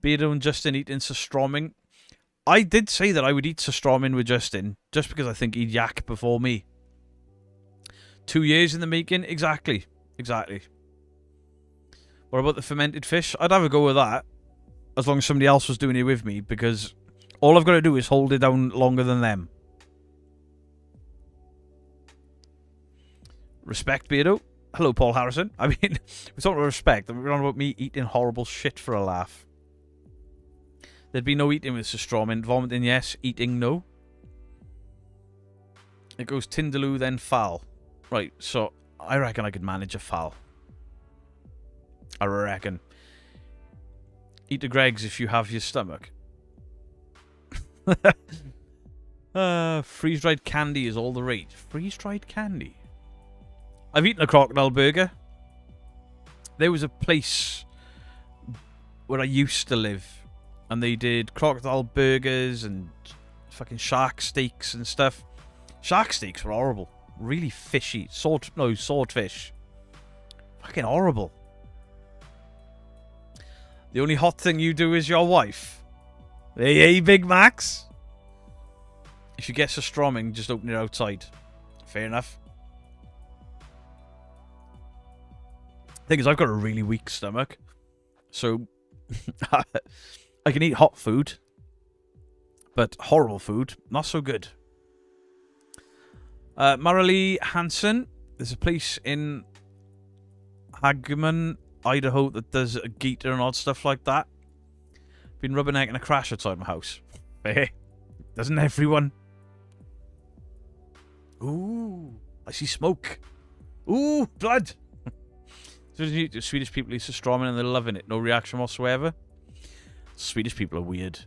Beardo and Justin eating surströmming. I did say that I would eat surströmming with Justin, just because I think he'd yak before me. 2 years in the making? Exactly. Exactly. What about the fermented fish? I'd have a go with that, as long as somebody else was doing it with me, because all I've got to do is hold it down longer than them. Respect, Beardo. Hello, Paul Harrison. I mean, we're talking about respect. We're on about me eating horrible shit for a laugh. There'd be no eating with surströmming. Vomiting, yes. Eating, no. It goes Tindaloo, then fowl. Right, so I reckon I could manage a fowl. I reckon. Eat the Greggs if you have your stomach. Freeze-dried candy is all the rage. Freeze-dried candy? I've eaten a crocodile burger. There was a place where I used to live, and they did crocodile burgers and fucking shark steaks and stuff. Shark steaks were horrible. Really fishy. Swordfish. Fucking horrible. The only hot thing you do is your wife. Hey, Big Max. If you get surströmming, just open it outside. Fair enough. Thing is, I've got a really weak stomach, so I can eat hot food, but horrible food, not so good. Marilee Hansen, there's a place in Hagman, Idaho that does a gator and odd stuff like that. Been rubbernecking a crash outside my house. Hey, doesn't everyone? Ooh, I see smoke. Ooh, blood. Swedish people eat Surströmming and they're loving it. No reaction whatsoever. Swedish people are weird.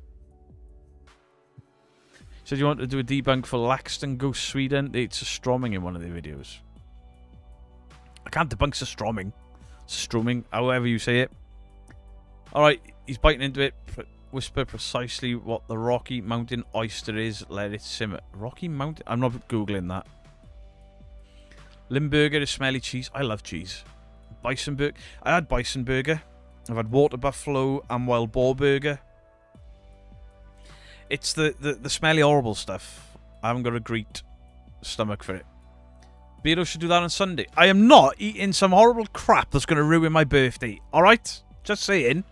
Said you want to do a debunk for Laxton Ghost Sweden. They eat Surströmming in one of their videos. I can't debunk Surströmming. Surströmming, however you say it. Alright, he's biting into it. Whisper precisely what the Rocky Mountain oyster is. Let it simmer. Rocky Mountain? I'm not Googling that. Limburger is smelly cheese. I love cheese. Bison burger. I had bison burger. I've had water buffalo and wild boar burger. It's the smelly horrible stuff. I haven't got a great stomach for it. Beardo should do that on Sunday. I am not eating some horrible crap that's going to ruin my birthday. Alright? Just saying.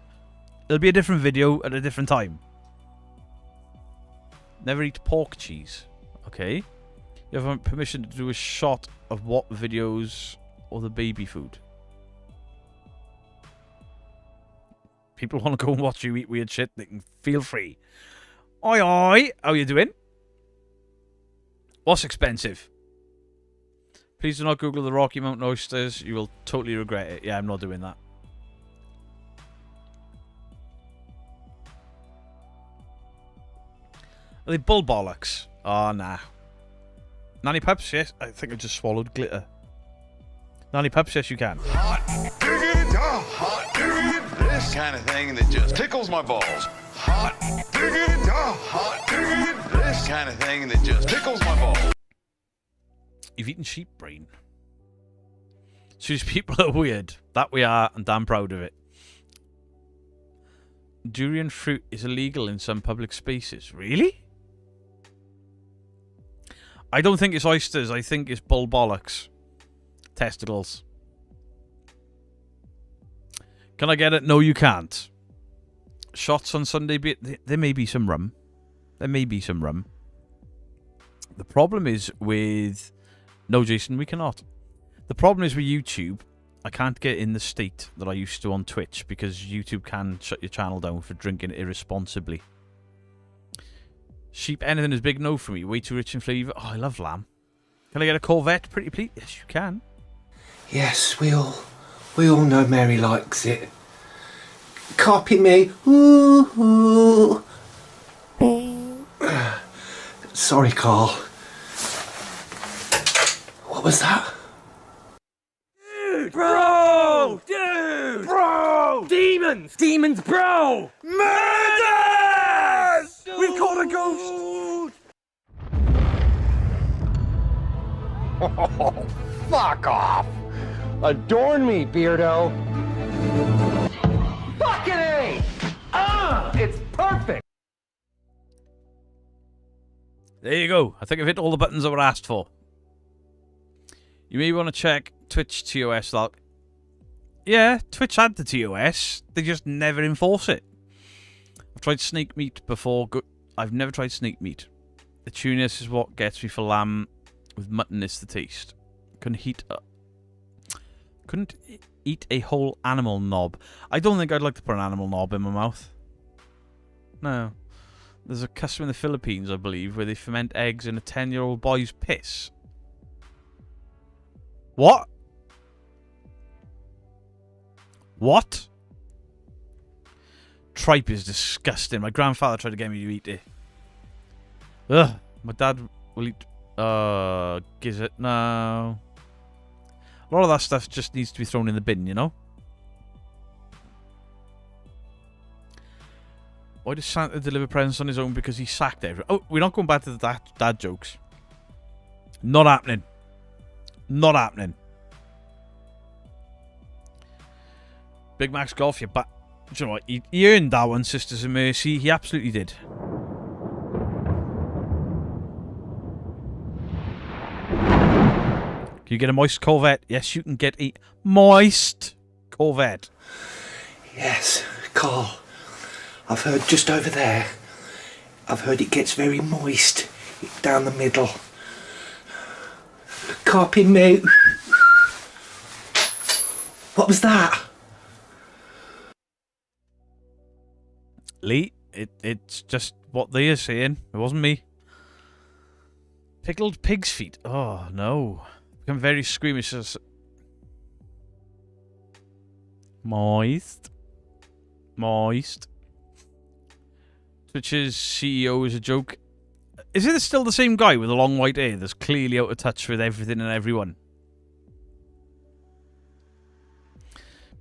It'll be a different video at a different time. Never eat pork cheese. Okay. You have permission to do a shot of what videos or the baby food? People want to go and watch you eat weird shit, they can feel free. Oi, oi. How you doing? What's expensive? Please do not Google the Rocky Mountain oysters. You will totally regret it. Yeah, I'm not doing that. Are they bull bollocks? Oh, nah. Nanny Pups, yes. I think I just swallowed glitter. Nanny Pups, yes, you can. Hot diggity, hot diggity, this kind of thing that just tickles my balls. Hot diggity, hot diggity, this kind of thing that just tickles my balls. You've eaten sheep brain. Swedish people are weird. That we are, and damn proud of it. Durian fruit is illegal in some public spaces. Really? I don't think it's oysters. I think it's bull bollocks. Testicles. Can I get it? No, you can't. Shots on Sunday. There may be some rum. There may be some rum. The problem is with... No, Jason, we cannot. The problem is with YouTube. I can't get in the state that I used to on Twitch because YouTube can shut your channel down for drinking irresponsibly. Sheep, anything is big no for me. Way too rich in flavour. Oh, I love lamb. Can I get a Corvette, pretty please? Yes, you can. Yes, we all know Mary likes it. Copy me. Ooh, ooh. Sorry, Carl. What was that? Dude! Bro! Dude! Bro! Demons! Demons, bro! Murders! We've caught a ghost! Oh, fuck off! Adorn me, Beardo! Fucking A! It's perfect! There you go. I think I've hit all the buttons that were asked for. You may want to check Twitch TOS log. Yeah, Twitch had the TOS. They just never enforce it. I've tried snake meat before. I've never tried snake meat. The tuniness is what gets me for lamb. With mutton, it's the taste. Couldn't eat a whole animal knob. I don't think I'd like to put an animal knob in my mouth. No. There's a custom in the Philippines, I believe, where they ferment eggs in a 10-year-old boy's piss. What? What? Tripe is disgusting. My grandfather tried to get me to eat it. Ugh. My dad will eat... gizzard. No. A lot of that stuff just needs to be thrown in the bin, you know? Why does Santa deliver presents on his own? Because he sacked everyone. Oh, we're not going back to the dad jokes. Not happening. Not happening. Big Max Golf, you Do you know what? He earned that one, Sisters of Mercy. He absolutely did. Can you get a moist Corvette? Yes, you can get a moist Corvette. Yes, Carl, I've heard just over there. I've heard it gets very moist down the middle. Copy me. What was that? Lee, it's just what they are saying. It wasn't me. Pickled pig's feet. Oh, no. Become very squeamish. Moist. Moist. Twitch's CEO is a joke. Is it still the same guy with the long white hair that's clearly out of touch with everything and everyone?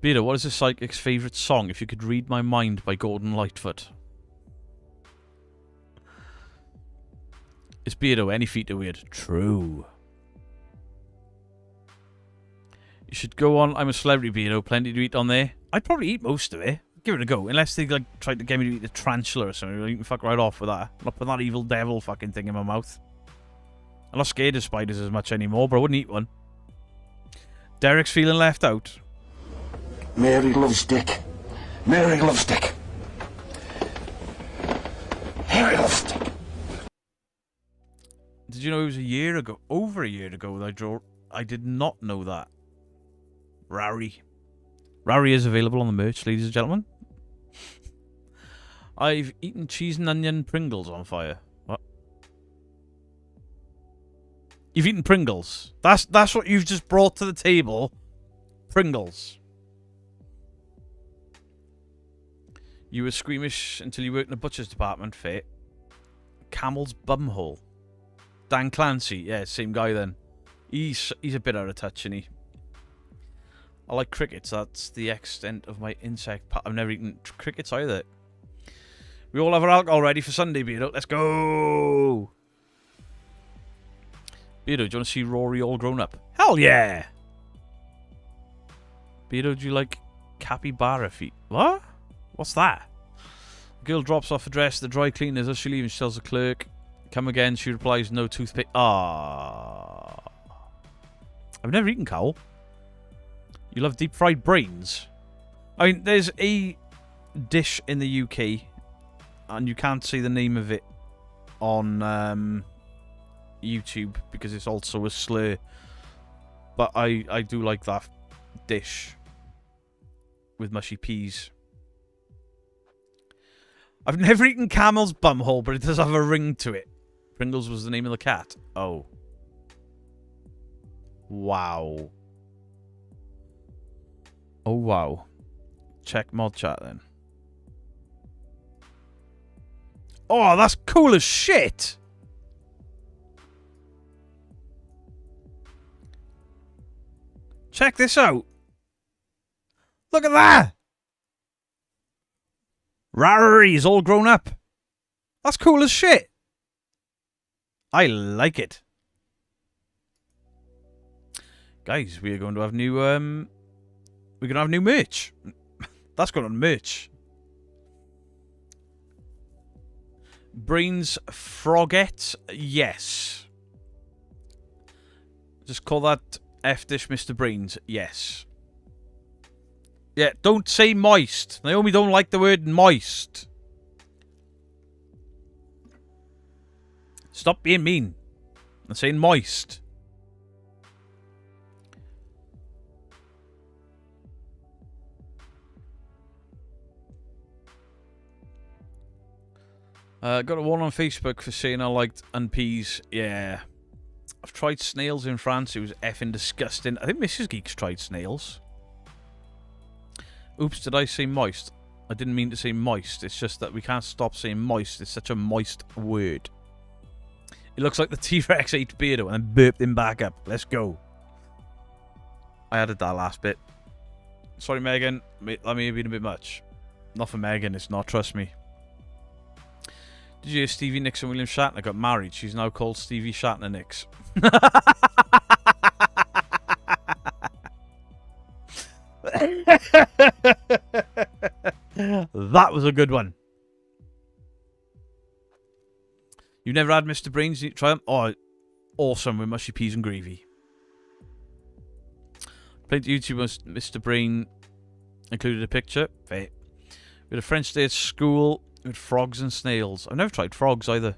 Beardo, what is a psychic's favourite song? If You Could Read My Mind by Gordon Lightfoot. It's Beardo, any feet are weird. True. You should go on I'm a Celebrity, Beardo. Plenty to eat on there. I'd probably eat most of it. Give it a go. Unless they like tried to get me to eat the tarantula or something. You can fuck right off with that. Not put that evil devil fucking thing in my mouth. I'm not scared of spiders as much anymore, but I wouldn't eat one. Derek's feeling left out. Mary loves Dick. Mary loves Dick. Mary loves Dick. Did you know it was a year ago? Over a year ago that I drew. I did not know that. Rari. Rari is available on the merch, ladies and gentlemen. I've eaten cheese and onion Pringles on fire. What? You've eaten Pringles. That's what you've just brought to the table. Pringles. You were squeamish until you worked in the butcher's department. Fair. Camel's bumhole. Dan Clancy. Yeah, same guy then. He's a bit out of touch, isn't he? I like crickets. That's the extent of my insect. I've never eaten crickets either. We all have our alcohol ready for Sunday, Beardo. Let's go! Beardo, do you want to see Rory all grown up? Hell yeah! Beardo, do you like capybara feet? What? What's that? Girl drops off a dress at the dry cleaners as she leaves. She tells the clerk, come again. She replies, no toothpick. Ah. I've never eaten cow. You love deep fried brains? I mean, there's a dish in the UK, and you can't see the name of it on YouTube because it's also a slur. But I do like that dish with mushy peas. I've never eaten camel's bumhole, but it does have a ring to it. Pringles was the name of the cat. Oh. Wow. Oh, wow. Check mod chat then. Oh, that's cool as shit! Check this out. Look at that! Rari's all grown up. That's cool as shit. I like it. Guys, we are going to have new we're going to have new merch. That's going on merch. Brains Frogette, yes. Just call that F-Dish Mr. Brains, yes. Yeah, don't say moist. Naomi don't like the word moist. Stop being mean. I'm saying moist. Got a one on Facebook for saying I liked unpeas. Yeah. I've tried snails in France. It was effing disgusting. I think Mrs. Geek's tried snails. Oops, did I say moist? I didn't mean to say moist. It's just that we can't stop saying moist. It's such a moist word. It looks like the T-Rex ate Beardo and then burped him back up. Let's go. I added that last bit. Sorry, Megan. That may have been a bit much. Not for Megan, it's not. Trust me. Did you hear Stevie Nicks and William Shatner got married? She's now called Stevie Shatner Nicks. That was a good one. You've never had Mr. Brains? You need to try them? Oh, awesome with mushy peas and gravy. Played YouTube on Mr. Brain, included a picture. Fair. We had a French day at school with frogs and snails. I've never tried frogs either.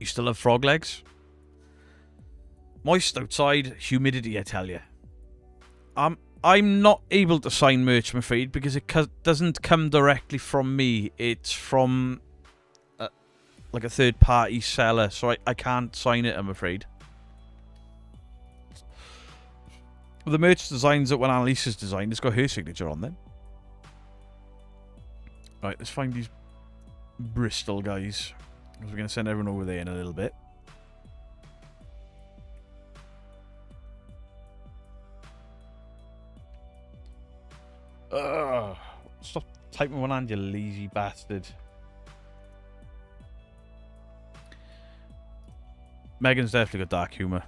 You still have frog legs? Moist outside, humidity, I tell you. I'm not able to sign merch, I'm afraid, because it doesn't come directly from me. It's from like a third-party seller, so I can't sign it, I'm afraid. The merch designs that when Annalisa's designed, it's got her signature on them. Right, let's find these Bristol guys. Because we're going to send everyone over there in a little bit. Stop typing one hand, you lazy bastard. Megan's definitely got dark humour.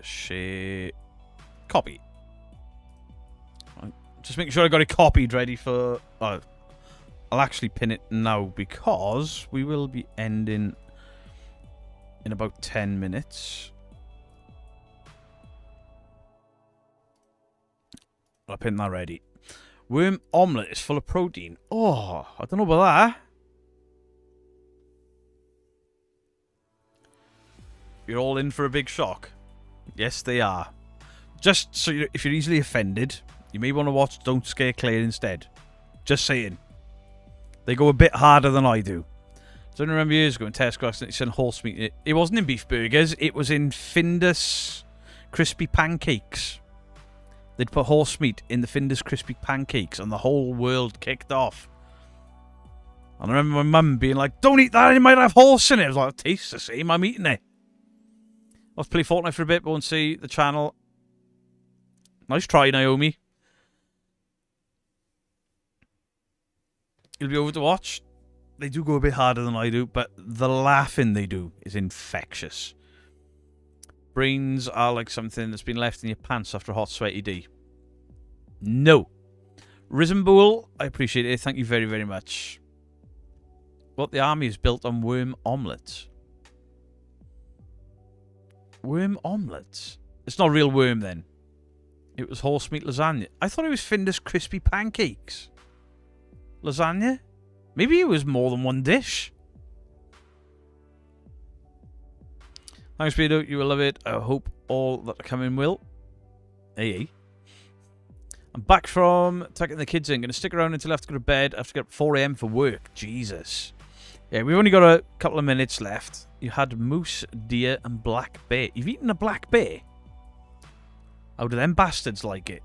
Shit. Copy. Right. Just making sure I got it copied ready for... I'll actually pin it now because we will be ending in about 10 minutes. I'll pin that ready. Worm omelette is full of protein. Oh, I don't know about that. You're all in for a big shock. Yes, they are. Just so if you're easily offended, you may want to watch Don't Scare Claire instead. Just saying. They go a bit harder than I do. So I remember years ago in Tesco, accidentally sent horse meat. It wasn't in beef burgers. It was in Findus crispy pancakes. They'd put horse meat in the Findus crispy pancakes, and the whole world kicked off. And I remember my mum being like, "Don't eat that, it might have horse in it." I was like, "It tastes the same, I'm eating it." I'll play Fortnite for a bit, but won't see the channel. Nice try, Naomi. You'll be over to watch. They do go a bit harder than I do, but the laughing they do is infectious. Brains are like something that's been left in your pants after a hot, sweaty day. No. Risen Bull, I appreciate it. Thank you very, very much. What the army is built on worm omelettes. Worm omelettes? It's not real worm then. It was horse meat lasagna. I thought it was Findus crispy pancakes. Lasagna? Maybe it was more than one dish. Thanks, Speedo. You will love it. I hope all that are coming will. Hey. I'm back from tucking the kids in. Going to stick around until I have to go to bed. I have to get up 4 AM for work. Jesus. Yeah, we've only got a couple of minutes left. You had moose, deer, and black bear. You've eaten a black bear? How do them bastards like it?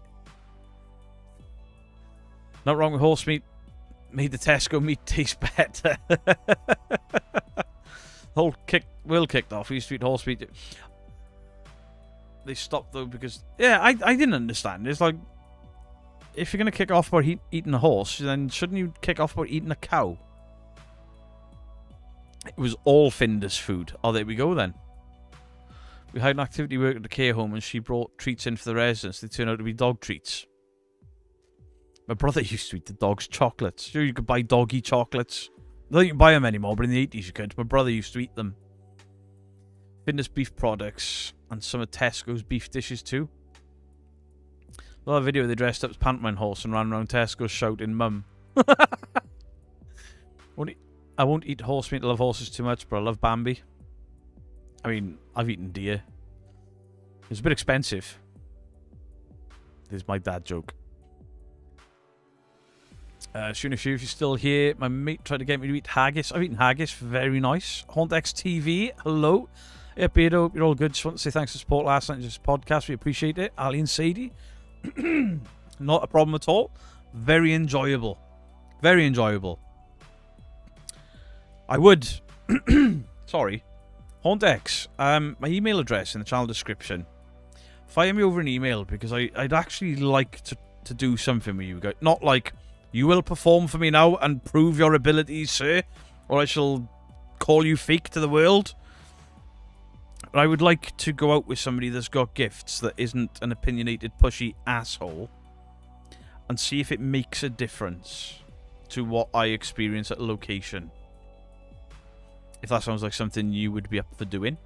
Not wrong with horse meat. Made the Tesco meat taste better. The whole world kicked off. We used to eat horse meat. They stopped though because... Yeah, I didn't understand. It's like... If you're going to kick off about eating a horse, then shouldn't you kick off about eating a cow? It was all Findus food. Oh, there we go then. We had an activity work at the care home and she brought treats in for the residents. They turned out to be dog treats. My brother used to eat the dog's chocolates. Sure, you could buy doggy chocolates. I don't think you can buy them anymore, but in the 80s you could. My brother used to eat them. Findus beef products and some of Tesco's beef dishes too. I love a video where they dressed up as pantomime horse and ran around Tesco shouting "Mum." I won't eat horse meat. I love horses too much, but I love Bambi. I mean, I've eaten deer. It's a bit expensive. There's my dad joke. Shooting if you're still here. My mate tried to get me to eat haggis. I've eaten haggis. Very nice. HauntX TV. Hello. Yeah, Beardo, you're all good. Just want to say thanks for support last night. Just podcast. We appreciate it. Ali and Sadie. Not a problem at all. Very enjoyable. Very enjoyable. I would. Sorry. HauntX. My email address in the channel description. Fire me over an email because I'd actually like to do something with you guys. Not like... You will perform for me now and prove your abilities, sir, or I shall call you fake to the world. But I would like to go out with somebody that's got gifts that isn't an opinionated, pushy asshole and see if it makes a difference to what I experience at a location. If that sounds like something you would be up for doing.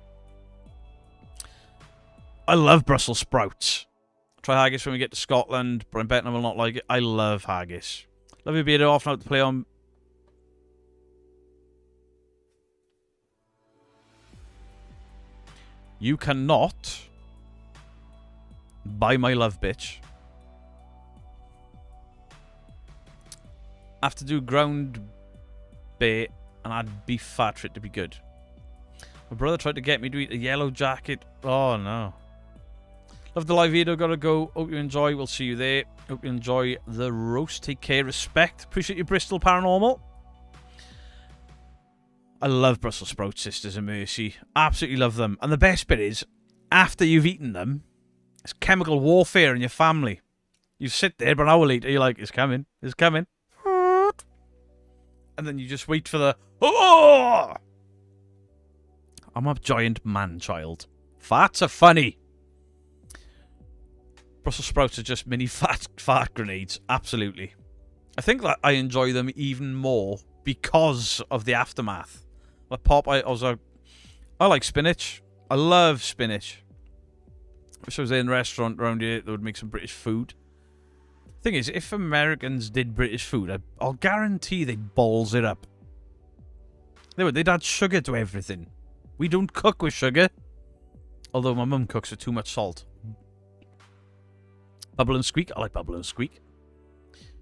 I love Brussels sprouts. Try haggis when we get to Scotland, but I'm betting I will not like it. I love haggis. Love you, Beardo. Off now to play on. You cannot buy my love, bitch. I have to do ground bait and add beef fat for it to be good. My brother tried to get me to eat a yellow jacket. Oh, no. Love the live video. Gotta go. Hope you enjoy. We'll see you there. Hope you enjoy the roast. Take care. Respect. Appreciate you, Bristol Paranormal. I love Brussels sprouts, Sisters of Mercy. Absolutely love them. And the best bit is, after you've eaten them, it's chemical warfare in your family. You sit there, but an hour later, you're like, it's coming. It's coming. And then you just wait for the... Oh! I'm a giant man-child. Farts are funny. Brussels sprouts are just mini fart grenades. Absolutely. I think that I enjoy them even more because of the aftermath. Like Popeye, I like spinach. I love spinach. Wish I was in a restaurant around here that would make some British food. Thing is, if Americans did British food, I'll guarantee they'd balls it up. They'd add sugar to everything. We don't cook with sugar. Although my mum cooks with too much salt. Bubble and Squeak. I like Bubble and Squeak.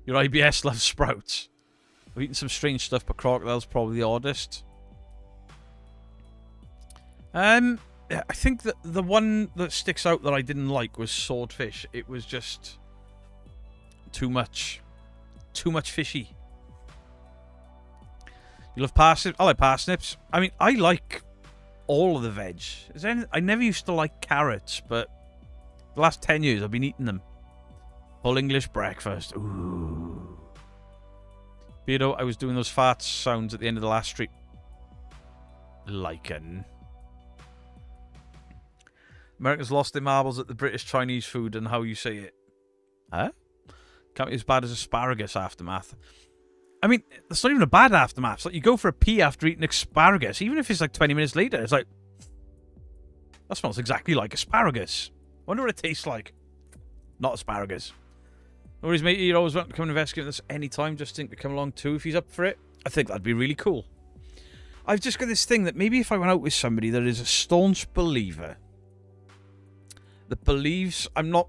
Your IBS loves sprouts. I've eaten some strange stuff, but crocodile's probably the oddest. I think that the one that sticks out that I didn't like was swordfish. It was just too much fishy. You love parsnips? I like parsnips. I mean, I like all of the veg. I never used to like carrots, but the last 10 years I've been eating them. Full English breakfast. Ooh. Beardo, I was doing those fart sounds at the end of the last stream. Lichen. Americans lost their marbles at the British Chinese food and how you say it. Huh? Can't be as bad as asparagus aftermath. I mean, it's not even a bad aftermath. It's like you go for a pee after eating asparagus. Even if it's like 20 minutes later, it's like... That smells exactly like asparagus. I wonder what it tastes like. Not asparagus. No worries, mate. You're always welcome to come and investigate this anytime. Just think to come along too if he's up for it. I think that'd be really cool. I've just got this thing that maybe if I went out with somebody that is a staunch believer... that believes... I'm not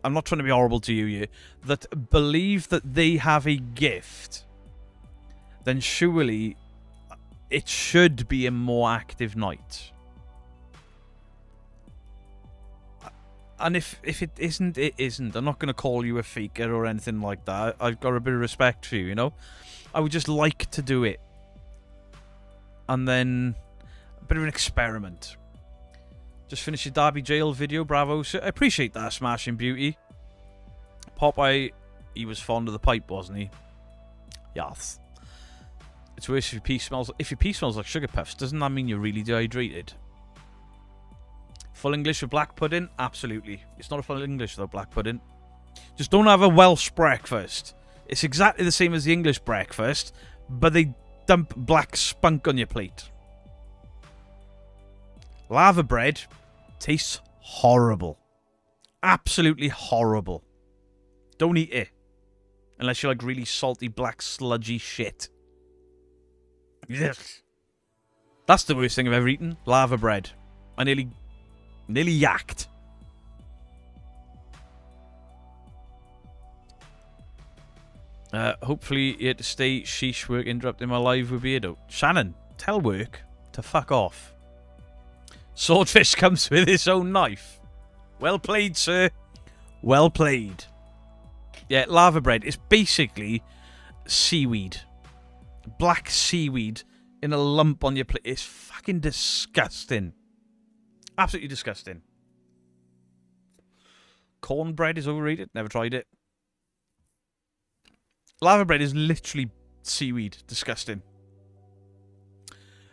trying to be horrible to you here. That believe that they have a gift... then surely it should be a more active night. And if it isn't, it isn't. I'm not going to call you a faker or anything like that. I've got a bit of respect for you, you know? I would just like to do it. And then a bit of an experiment. Just finished your Derby Jail video, bravo. I appreciate that, Smashing Beauty. Popeye, he was fond of the pipe, wasn't he? Yes. It's worse if your pee smells... If your pee smells like sugar puffs, doesn't that mean you're really dehydrated? Full English with black pudding? Absolutely. It's not a full English, though, black pudding. Just don't have a Welsh breakfast. It's exactly the same as the English breakfast, but they dump black spunk on your plate. Lava bread tastes horrible. Absolutely horrible. Don't eat it. Unless you like really salty, black, sludgy shit. Yes. That's the worst thing I've ever eaten. Lava bread. I nearly yacked. Hopefully you had to stay. Sheesh, work interrupting my live with Beardo. Shannon, tell work to fuck off. Swordfish comes with its own knife. Well played, sir. Well played. Yeah, lava bread is basically seaweed. Black seaweed in a lump on your plate. It's fucking disgusting. Absolutely disgusting. Cornbread is overrated. Never tried it. Lava bread is literally seaweed. Disgusting.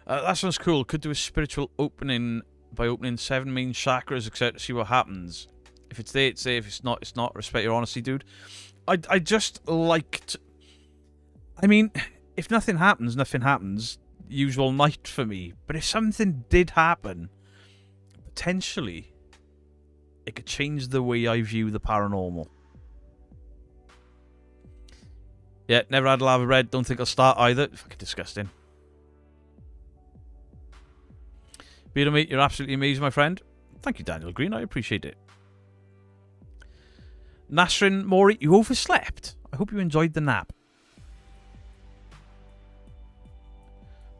That sounds cool. Could do a spiritual opening by opening 7 main chakras, etc. to see what happens. If it's there, it's there. If it's not, it's not. Respect your honesty, dude. I just liked... I mean, if nothing happens, nothing happens. Usual night for me. But if something did happen... potentially, It could change the way I view the paranormal. Yeah, never had lava bread. Don't think I'll start either. Fucking disgusting. Beater mate, you're absolutely amazing, my friend. Thank you, Daniel Green. I appreciate it. Nasrin Mori, you overslept. I hope you enjoyed the nap.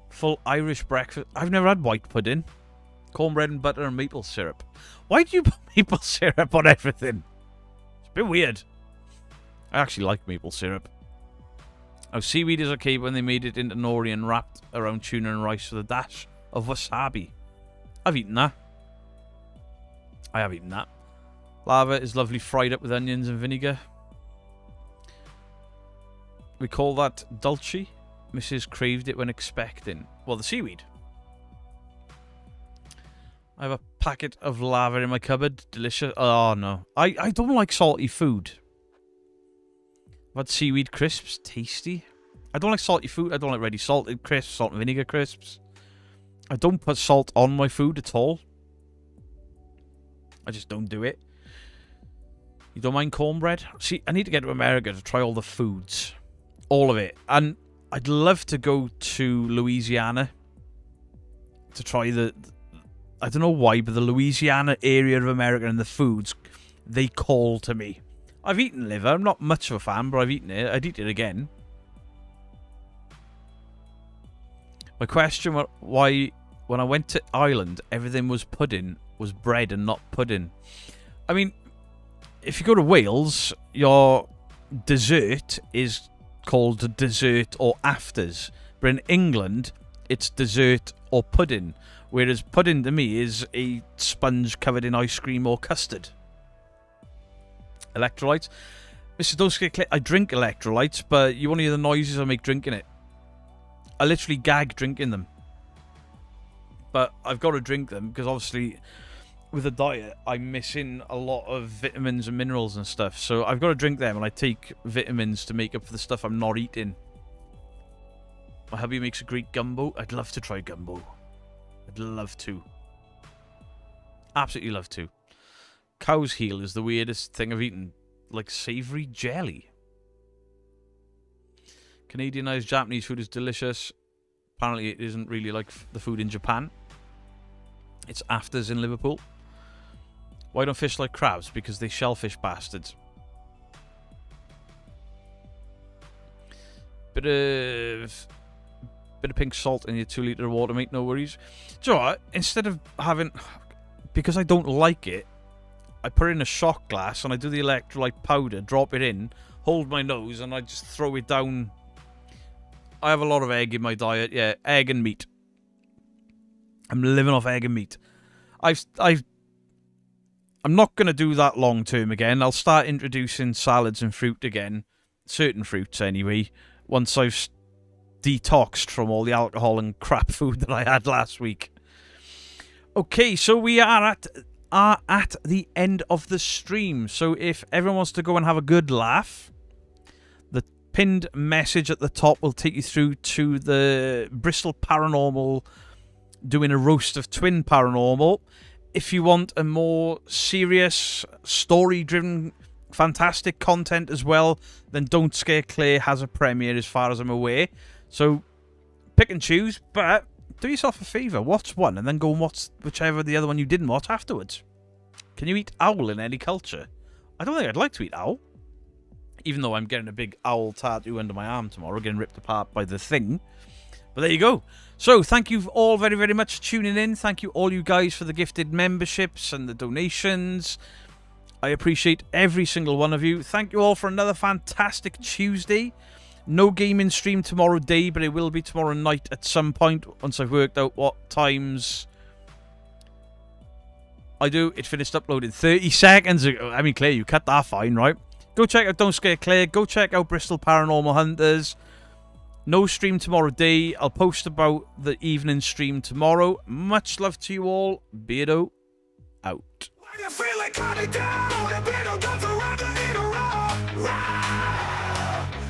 Full Irish breakfast. I've never had white pudding. Cornbread and butter and maple syrup. Why do you put maple syrup on everything? It's a bit weird. I actually like maple syrup. Oh, seaweed is okay when they made it into nori and wrapped around tuna and rice with a dash of wasabi. I've eaten that. I have eaten that. Lava is lovely fried up with onions and vinegar. We call that dulce. Mrs. craved it when expecting. Well, the seaweed. I have a packet of lava in my cupboard. Delicious. Oh, no. I don't like salty food. I've had seaweed crisps. Tasty. I don't like salty food. I don't like ready salted crisps, salt and vinegar crisps. I don't put salt on my food at all. I just don't do it. You don't mind cornbread? See, I need to get to America to try all the foods. All of it. And I'd love to go to Louisiana to try the... I don't know why, but the Louisiana area of America and the foods, they call to me. I've eaten liver. I'm not much of a fan, but I've eaten it. I'd eat it again. My question was why, when I went to Ireland, everything was pudding, was bread and not pudding. I mean, if you go to Wales, your dessert is called dessert or afters. But in England, it's dessert or pudding. Whereas pudding to me is a sponge covered in ice cream or custard. Electrolytes. Mr. Doske, I drink electrolytes, but you want to hear the noises I make drinking it. I literally gag drinking them. But I've got to drink them because obviously with a diet, I'm missing a lot of vitamins and minerals and stuff. So I've got to drink them and I take vitamins to make up for the stuff I'm not eating. My hubby makes a great gumbo. I'd love to try gumbo. I'd love to. Absolutely love to. Cow's heel is the weirdest thing I've eaten. Like savoury jelly. Canadianized Japanese food is delicious. Apparently it isn't really like the food in Japan. It's afters in Liverpool. Why don't fish like crabs? Because they shellfish bastards. Bit of pink salt in your 2 litre of water, mate, no worries. Do you know what? Instead of having... Because I don't like it, I put it in a shot glass and I do the electrolyte powder, drop it in, hold my nose, and I just throw it down. I have a lot of egg in my diet, yeah. Egg and meat. I'm living off egg and meat. I'm not going to do that long term again. I'll start introducing salads and fruit again. Certain fruits, anyway. Once I've detoxed from all the alcohol and crap food that I had last week. Okay, so we are at the end of the stream. So if everyone wants to go and have a good laugh, the pinned message at the top will take you through to the Bristol Paranormal doing a roast of Twin Paranormal. If you want a more serious, story-driven, fantastic content as well, then Don't Scare Claire has a premiere as far as I'm aware. So pick and choose, but do yourself a favour. Watch one and then go and watch whichever the other one you didn't watch afterwards. Can you eat owl in any culture? I don't think I'd like to eat owl. Even though I'm getting a big owl tattoo under my arm tomorrow, getting ripped apart by the thing. But there you go. So, thank you all very, very much for tuning in. Thank you all you guys for the gifted memberships and the donations. I appreciate every single one of you. Thank you all for another fantastic Tuesday. No gaming stream tomorrow day, but it will be tomorrow night at some point once I've worked out what times I do. It finished uploading 30 seconds ago. I mean, Claire, you cut that fine, right? Go check out Don't Scare Claire. Go check out Bristol Paranormal Hunters. No stream tomorrow day. I'll post about the evening stream tomorrow. Much love to you all. Beardo out.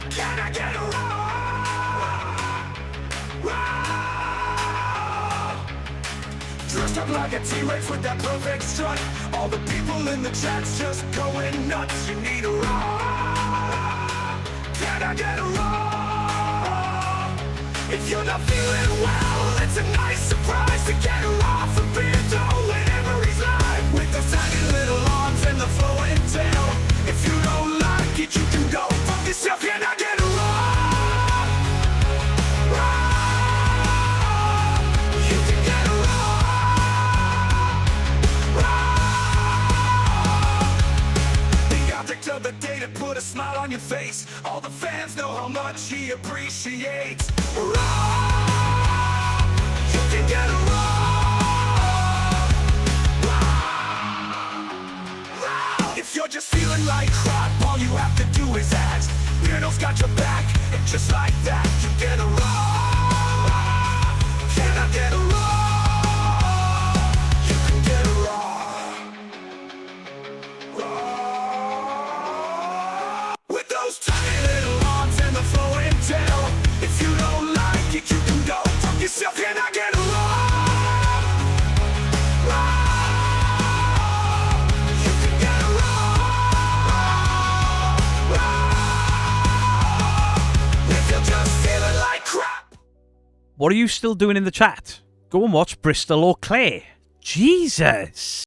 Can I get a roll? Drifting up like a T-Rex with that perfect strut. All the people in the chat's just going nuts. You need a raw. Can I get a raw? If you're not feeling well, it's a nice surprise to get a raw for being told whenever he's live. With those tiny little arms and the flowing tail. If you don't like it, you can go fuck yourself. Can I get a raw? You can get a raw. The object of the day to put a smile on your face. All the fans know how much he appreciates. Raw. You can get a raw. If you're just feeling like crap, all you have to do is ask. Beardo's got your back, and just like that, you get a raw. Can I get a raw? You can get a raw. Raw. With those tiny little arms and the flowing tail. If you don't like it, you can go fuck yourself. Can I get a raw? What are you still doing in the chat? Go and watch Bristol or Clay. Jesus.